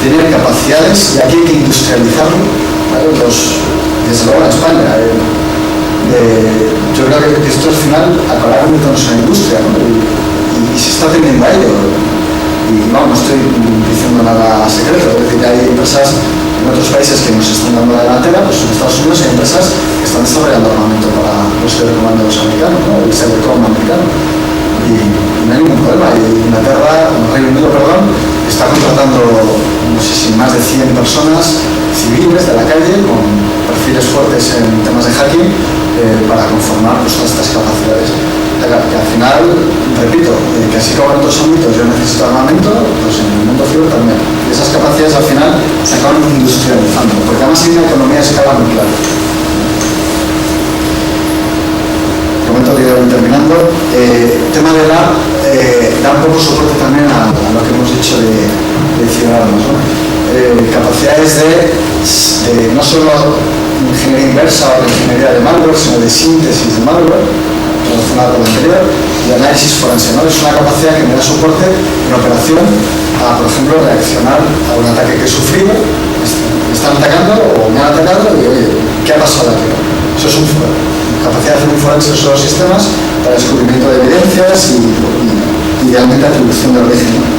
tener capacidades y aquí hay que industrializarlo, ¿vale? Desde luego en España. Yo creo que esto al final acabará convirtiéndose en la industria, ¿no? Y se está teniendo a ello. Y no estoy diciendo nada secreto, es decir, hay empresas en otros países que nos están dando la delantera, pues en Estados Unidos hay empresas que están desarrollando armamento para los telecomandos americanos, ¿no? El Telecom americano. Y no hay ningún problema. Y Inglaterra, Reino Unido, perdón, está contratando, no sé si más de 100 personas civiles de la calle con perfiles fuertes en temas de hacking para conformar pues, todas estas capacidades. Que al final, repito, que así como en otros ámbitos yo necesito armamento, pues en el mundo ciber también. Y esas capacidades al final se acaban industrializando, porque además hay una economía de escala muy clara. Momento que voy terminando. Tema de la da un poco soporte también a lo que hemos dicho de ciudadanos, ¿no? Capacidades de no solo ingeniería inversa o de ingeniería de malware, sino de síntesis de malware relacionada con lo anterior y análisis forense, ¿no? Es una capacidad que me da soporte en operación a, por ejemplo, reaccionar a un ataque que he sufrido, me están atacando o me han atacado y oye, ¿qué ha pasado aquí? Eso es una capacidad de hacer un forense de esos sistemas para descubrimiento de evidencias y idealmente atribución de origen, ¿no?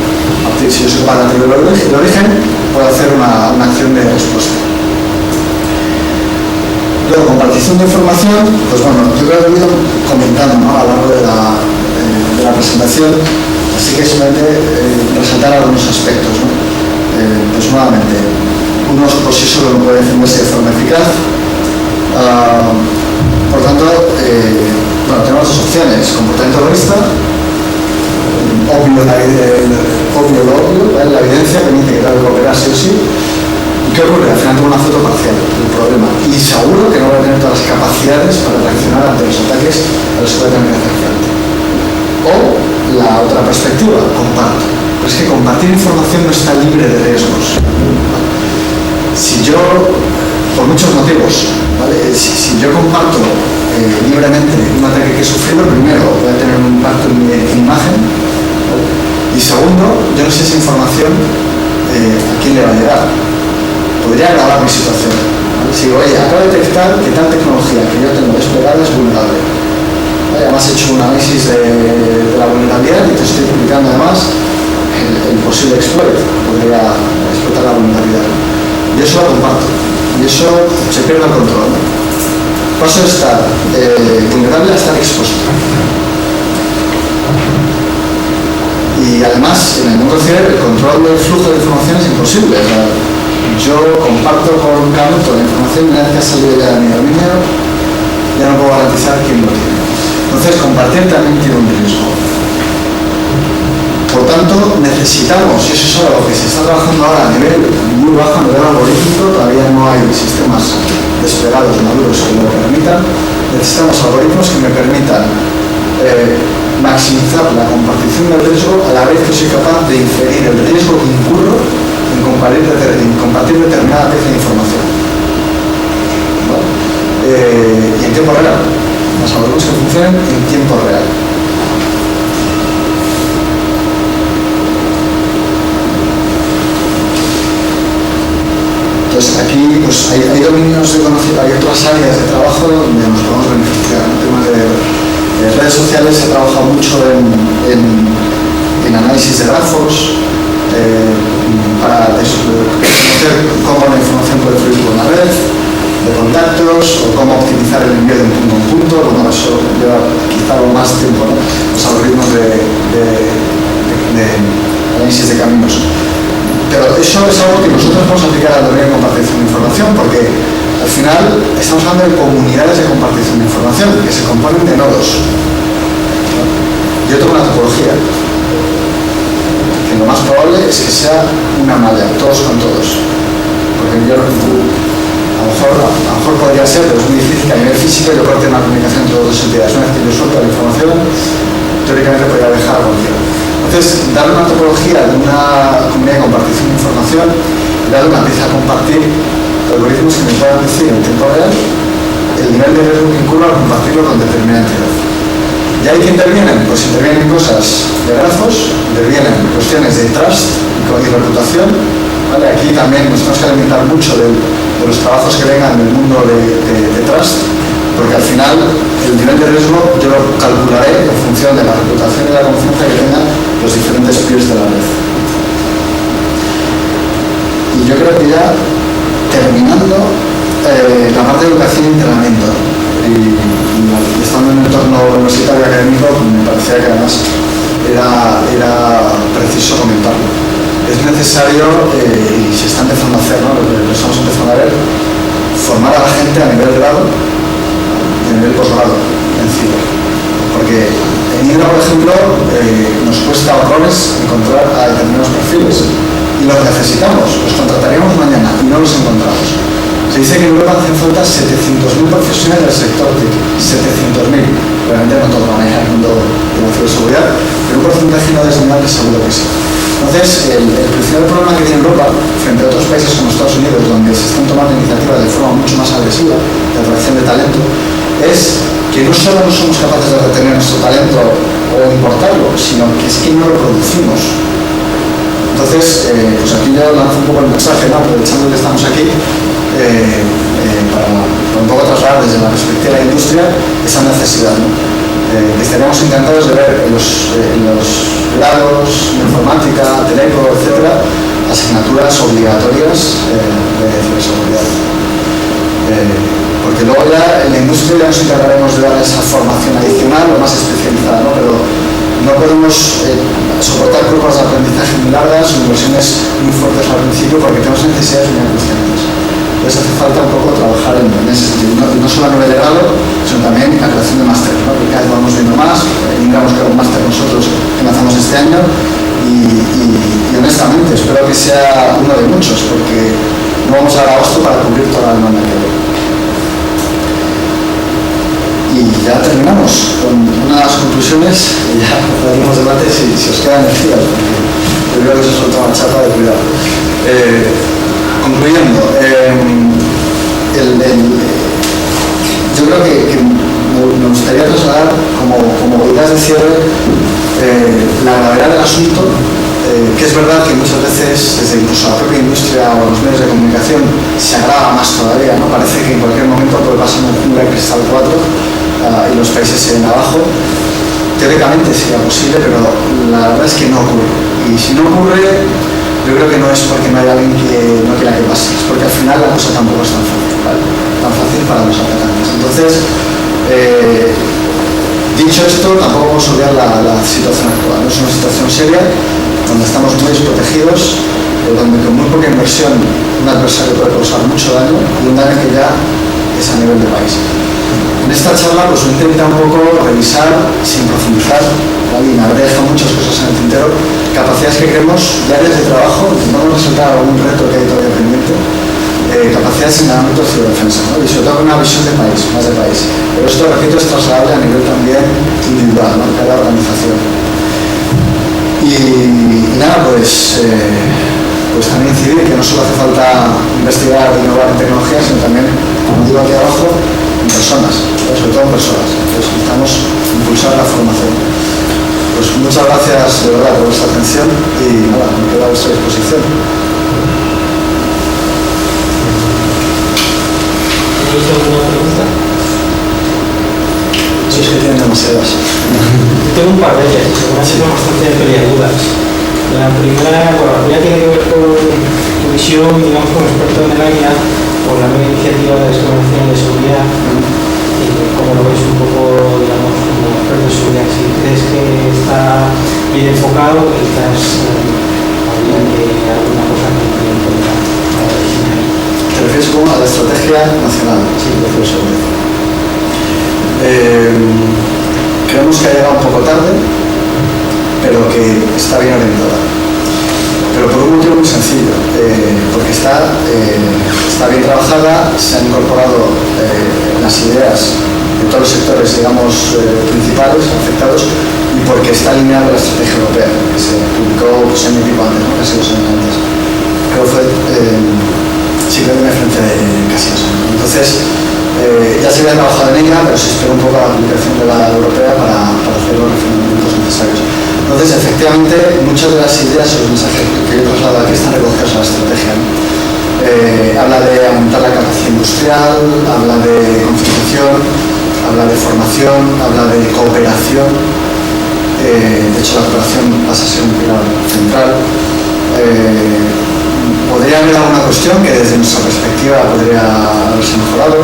Si yo soy capaz de atribuir el origen, puedo hacer una acción de respuesta. Luego, compartición de información, pues bueno, yo creo que he ido comentando, ¿no? A lo largo de la presentación, así que simplemente resaltar algunos aspectos, ¿no? Pues nuevamente, uno por sí solo no puede defenderse de forma eficaz. Por tanto, bueno, tenemos dos opciones: comportamiento terrorista, obvio la evidencia permite que tal cooperar sí o sí. ¿Qué ocurre? Al final tengo una foto parcial del problema y seguro que no voy a tener todas las capacidades para reaccionar ante los ataques a los que voy a tener que hacer frente. O la otra perspectiva, comparto. Pero es que compartir información no está libre de riesgos. Si yo, por muchos motivos, ¿vale? Si yo comparto libremente un ataque que he sufrido, primero voy a tener un impacto en mi imagen, ¿vale? Y segundo, yo no sé esa información a quién le va a llegar. Podría agravar mi situación, ¿vale? Si digo, oye, acabo de detectar que tal tecnología que yo tengo desplegada es vulnerable, ¿vale? Además he hecho un análisis de la vulnerabilidad y te estoy publicando además el posible exploit, podría explotar la vulnerabilidad, ¿no? Y eso lo comparto y eso se pierde el control, ¿no? Paso de estar vulnerable a estar expuesto. Y además en el mundo ciber el control del flujo de información es imposible. Yo comparto con Carlos toda la información, una vez que ha salido ya de mi dominio, ya no puedo garantizar quién lo tiene. Entonces, compartir también tiene un riesgo. Por tanto, necesitamos, y eso es algo que se está trabajando ahora a nivel muy bajo, a nivel algorítmico, todavía no hay sistemas desplegados maduros que lo permitan, necesitamos algoritmos que me permitan maximizar la compartición del riesgo a la vez que soy capaz de inferir el riesgo que incurro en compartir determinada pieza de información, ¿vale? Y en tiempo real, los algoritmos que funcionen en tiempo real. Entonces aquí pues, hay dominios de conocimiento, hay otras áreas de trabajo donde nos podemos beneficiar. En temas de redes sociales se trabaja mucho en análisis de grafos, para conocer cómo la información puede fluir por una red, de contactos, o cómo optimizar el envío de un punto a un punto. Bueno, eso lleva quizá más tiempo, ¿no? Los algoritmos de análisis de caminos. Pero eso es algo que nosotros podemos aplicar a la teoría de compartición de información, porque al final estamos hablando de comunidades de compartición de información que se componen de nodos. Yo tengo una topología que lo más probable es que sea una malla, todos con todos, porque yo a lo mejor podría ser, pero es muy difícil que a nivel físico yo corte una comunicación entre dos entidades. Una vez que yo suelto la información, teóricamente podría dejar a cualquiera. Entonces, darle una topología de una comunidad de compartición de información, darle una pieza a compartir, algoritmos que me puedan decir en tiempo real el nivel de riesgo que incurra al compartirlo con determinada entidad. ¿Y ahí que intervienen? Pues intervienen cosas de grafos, intervienen cuestiones de trust y reputación, ¿vale? Aquí también nos tenemos que alimentar mucho de los trabajos que vengan del mundo de trust, porque al final el nivel de riesgo yo lo calcularé en función de la reputación y la confianza que tengan los diferentes peers de la red. yo creo que ya terminando la parte de educación y entrenamiento, y estando en un entorno universitario académico, me parecía que además era preciso comentarlo. Es necesario, y se está empezando a hacer, ¿no? Lo estamos empezando a ver, formar a la gente a nivel grado y a nivel posgrado en ciber. Porque en Indra, por ejemplo, nos cuesta horrores encontrar a determinados perfiles, y los necesitamos, los contrataríamos mañana y no los encontramos. Se dice que en Europa hacen falta 700.000 profesionales del sector TIC, 700.000. Realmente no todo maneja el mundo de la ciberseguridad, pero un porcentaje no desmedable seguro que sí. Entonces, el principal problema que tiene Europa, frente a otros países como Estados Unidos, donde se están tomando iniciativas de forma mucho más agresiva de atracción de talento, es que no solo no somos capaces de retener nuestro talento o importarlo, sino que es que no lo producimos. Entonces, pues aquí yo lanzo un poco el mensaje, ¿no? Aprovechando que estamos aquí, para un poco trasladar desde la perspectiva de la industria esa necesidad, ¿no? Estaríamos encantados de ver en los grados de informática, teleco, etcétera, asignaturas obligatorias de ciberseguridad. Porque luego ya en la industria ya nos encargaremos de dar esa formación adicional o más especializada, ¿no? Pero no podemos soportar curvas de aprendizaje muy largas, inversiones muy fuertes al principio, porque tenemos necesidades muy crecientes. Entonces hace falta un poco trabajar en ese sentido, no solo a nivel de grado, sino también en la creación de másteres, ¿no? Porque cada vez vamos viendo más. Hemos creado un máster nosotros que lanzamos este año, y honestamente espero que sea uno de muchos, porque no vamos a dar abasto para cubrir toda la demanda que hay. Y ya terminamos con una de las conclusiones, y ya haremos debate si os queda energía, porque yo creo que eso es otra chapa de cuidado. Concluyendo, yo creo que me gustaría trasladar como ideas de cierre la gravedad del asunto, que es verdad que muchas veces desde incluso la propia industria o los medios de comunicación se agrava más todavía, ¿no? Parece que en cualquier momento puede pasar una jungla de cristal 4 y los países se ven abajo. Teóricamente sería posible, pero la verdad es que no ocurre. Y si no ocurre, yo creo que no es porque no hay alguien que no quiera que pase, es porque al final la cosa tampoco es tan fácil, ¿vale? Tan fácil para los atacantes. Entonces, dicho esto, tampoco vamos a olvidar la situación actual. No es una situación seria, donde estamos muy desprotegidos, donde con muy poca inversión un adversario puede causar mucho daño, y un daño que ya es a nivel de país. En esta charla pues voy a intentar un poco revisar, sin profundizar, ¿vale? Y me habré dejado muchas cosas en el tintero, capacidades que creemos de áreas de trabajo, intentamos resaltar algún reto que hay todavía pendiente, capacidades en el ámbito de ciberdefensa, ¿no? Y sobre todo una visión de país, más de país. Pero esto, repito, es trasladable a nivel también individual, ¿no? Cada organización. Y nada, pues también incidir que no solo hace falta investigar e innovar en tecnología, sino también, como digo aquí abajo, en personas, sobre todo en personas. Entonces necesitamos impulsar la formación. Pues muchas gracias de verdad por vuestra atención, y nada, me quedo a vuestra disposición. ¿Tenéis alguna pregunta? Sí, es que tienen demasiadas. Tengo un par de ellas, que me han sido bastante peliagudas. La primera tiene que ver con tu visión, digamos, como experto en el área, por la nueva iniciativa de desconocimiento de seguridad, y cómo lo ves un poco, digamos, como experto en seguridad. Si crees que está bien enfocado, quizás habría que alguna cosa que implementar para diseñar. ¿Te refieres como a la estrategia nacional? Sí, de ciberseguridad. Creemos que ha llegado un poco tarde, pero que está bien orientada. Pero por un motivo muy sencillo, porque está bien trabajada, se han incorporado las ideas de todos los sectores, digamos, principales afectados, y porque está alineada la estrategia europea, que se publicó pues, año y pico antes, ¿no? Casi 2 años antes. Creo que fue simplemente frente de casi 2 años. Entonces, ya se había trabajado en ella, pero se espera un poco la aplicación de la europea para hacer los refinamientos necesarios. Entonces, efectivamente, muchas de las ideas y los mensajes que yo he trasladado aquí están recogidos en la estrategia, ¿no? Habla de aumentar la capacidad industrial, habla de concienciación, habla de formación, habla de cooperación. De hecho, la cooperación pasa a ser un pilar central. podría haber alguna cuestión que desde nuestra perspectiva podría haberse mejorado.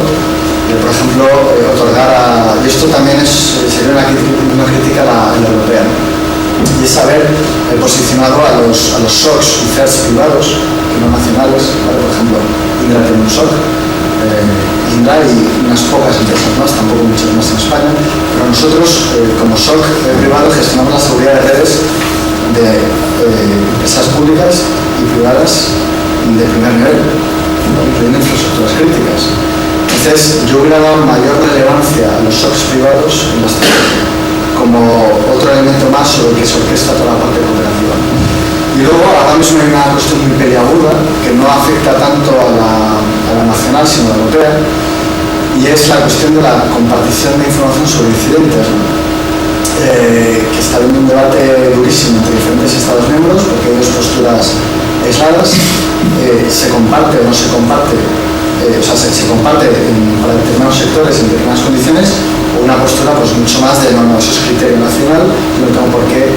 Por ejemplo, y esto también sería una crítica a la europea, y es haber posicionado a los SOCs y CERTs privados, no nacionales, ¿vale? Por ejemplo, Indra tiene un SOC, Indra y unas pocas empresas más, tampoco muchas más en España, pero nosotros como SOC privado gestionamos la seguridad de redes de empresas públicas y privadas de primer nivel, incluyendo infraestructuras críticas. Entonces, yo hubiera dado mayor relevancia a los SOCs privados en la estrategia, como otro elemento más sobre el que se orquesta toda la parte cooperativa. Y luego, ahora mismo hay una cuestión muy peliaguda que no afecta tanto a la nacional, sino a la europea, y es la cuestión de la compartición de información sobre incidentes, ¿no? Que está habiendo un debate durísimo entre diferentes Estados miembros, porque hay dos posturas aisladas, se comparte o no se comparte. O sea, se comparte para determinados sectores en determinadas condiciones, o una postura pues mucho más de no, eso es criterio nacional, no tengo por qué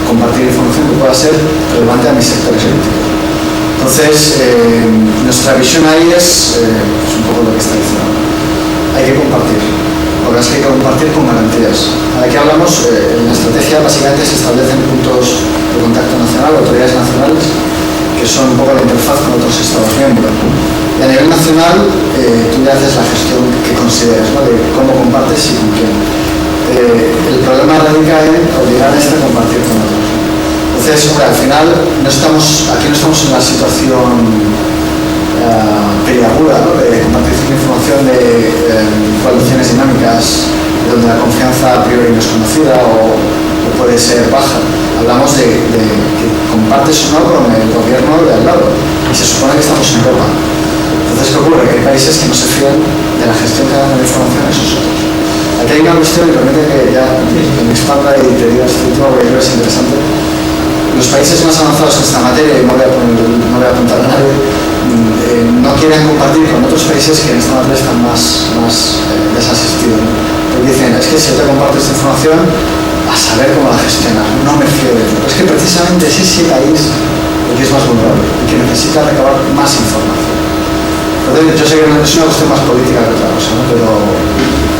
compartir información que pueda ser relevante a mis sectores críticos. Entonces, nuestra visión ahí es un poco lo que está diciendo. Hay que compartir, lo que es que hay que compartir con garantías. Aquí hablamos, en la estrategia básicamente se establecen puntos de contacto nacional, autoridades nacionales, que son un poco la interfaz con otros Estados miembros. Y a nivel nacional, tú ya haces la gestión que consideres, ¿no? De cómo compartes y con quién. El problema radica en obligar a este a compartir con otros. Entonces, hombre, al final, aquí no estamos en la situación peliaguda, ¿no? De compartición de información de coaliciones dinámicas, donde la confianza a priori no es conocida o puede ser baja. Hablamos de que compartes o no con el gobierno de al lado, y se supone que estamos en Europa. Entonces, ¿qué ocurre? Que hay países que no se fían de la gestión que dan de la información a esos otros. Aquí hay una cuestión, y permite que ya me expanda y te diga este último, porque creo que es interesante. Los países más avanzados en esta materia, y no voy a apuntar a nadie, no quieren compartir con otros países que en esta materia están más desasistidos, ¿no? Porque dicen, es que si yo te comparto esta información, a saber cómo la gestionar, no me fío de ello. Es que precisamente es ese país el que es más vulnerable y que necesita recabar más información. Entonces, yo sé que es una cuestión más política que otra cosa, ¿no? Pero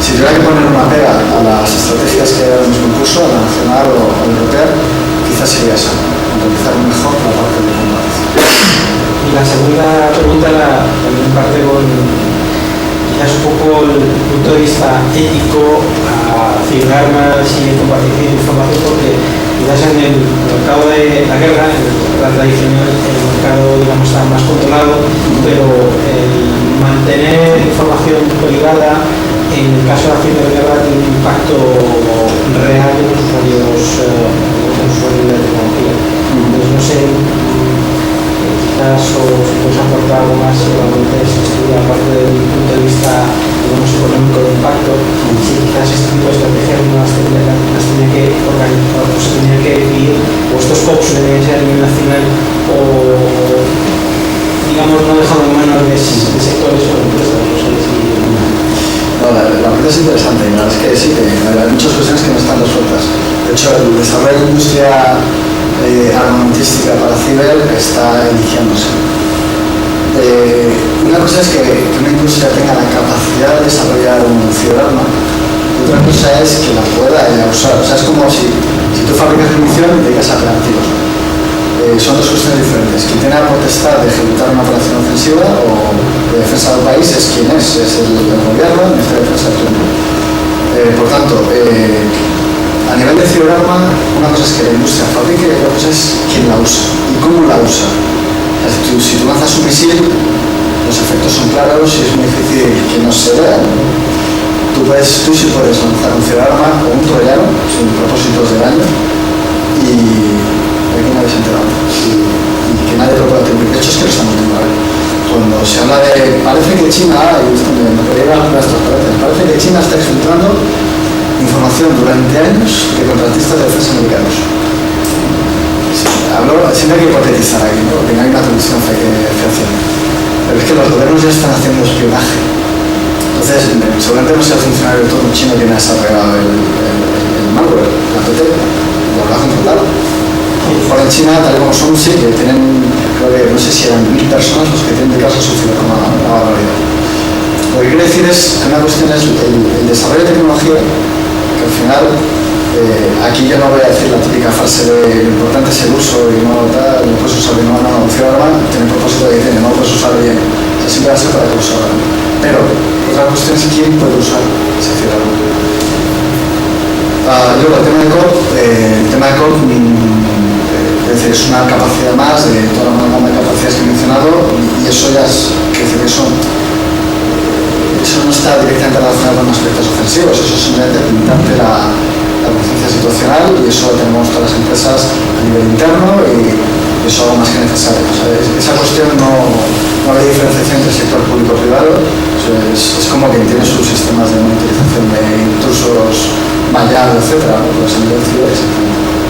si tuviera que poner una pega a las estrategias que hay en nuestro curso, a la nacional o a la europea, quizás sería esa, utilizar mejor la parte de combate. Y la segunda pregunta también parte con quizás un poco el punto de vista ético a ciberarmas y compartir información, porque quizás en el mercado de la guerra, en la tradicional, el mercado digamos está más controlado, pero mantener información privada en el caso de la ciberguerra tiene un impacto real en los usuarios de la tecnología. Entonces no sé, quizás o si puedes aportar algo más seguramente este estudio, aparte del punto de vista digamos económico de impacto, si quizás este tipo de estrategias no las tenía que organizar o se tenía que decidir, o estos POCs deberían ser a nivel nacional o digamos no dejado en manos de sectores o empresas, no sé si... No, la pregunta es interesante, y la verdad es que sí, que hay muchas cuestiones que no están resueltas. De hecho, el desarrollo de la industria armamentística para ciber está iniciándose. Una cosa es que una industria tenga la capacidad de desarrollar un ciberarma, y otra cosa es que la pueda usar. O sea, es como si tú fabricas munición y te dedicas a reactivos. Son dos cuestiones diferentes. Quien tiene la potestad de ejecutar una operación ofensiva o de defensa del país es quien es el gobierno, el Ministerio de Defensa del Reino. Por tanto, a nivel de ciberarma, una cosa es que la industria fabrique y otra cosa es quién la usa y cómo la usa. O sea, si tú lanzas un misil, los efectos son claros y es muy difícil que no se vean. Tú sí puedes lanzar un ciberarma o un troyano sin propósitos de daño y aquí nadie se ha enterado y que nadie lo puede atribuir. De hecho, es que lo estamos viendo ahora. Cuando se habla de, parece que China, y esto me podría llevar algunas transparencias, parece que China está filtrando información durante años de contratistas de defensa americanos. Siempre hay que hipotetizar aquí, ¿no? Porque no hay una atribución fehaciente. Pero es que los gobiernos ya están haciendo espionaje. Entonces, seguramente no sea el funcionario de todo un chino que ha desarrollado el malware, la PT, lo habrá contratado. Y que nadie lo pueda atribuir. De hecho, es que lo estamos viendo ahora. Cuando se habla de, parece que China está filtrando información durante años de contratistas de defensa americanos. Por en China, tal y como son, sí que tienen, creo que no sé si eran 1000 personas los que tienen de caso suicida, una barbaridad. Lo que quiero decir es que una cuestión es el desarrollo de tecnología, que al final, aquí yo no voy a decir la típica frase de lo importante es el uso y no tal, no puedes usar bien, no, un ciudadano tiene propósito de que no puedes usar bien, o sea, siempre va a ser para que lo usen. Pero otra cuestión es quién puede usar ese ciudadano. Luego el tema de COP, es una capacidad más de toda la gama de capacidades que he mencionado y eso ya es, eso no está directamente relacionado con aspectos ofensivos, eso es simplemente pintarte la conciencia situacional y eso lo tenemos todas las empresas a nivel interno y eso es algo más que necesario. O sea, esa cuestión no hay diferenciación entre el sector público y privado, es como que tiene sus sistemas de monitorización de intrusos vallados, etcétera, pues a nivel civil exactamente.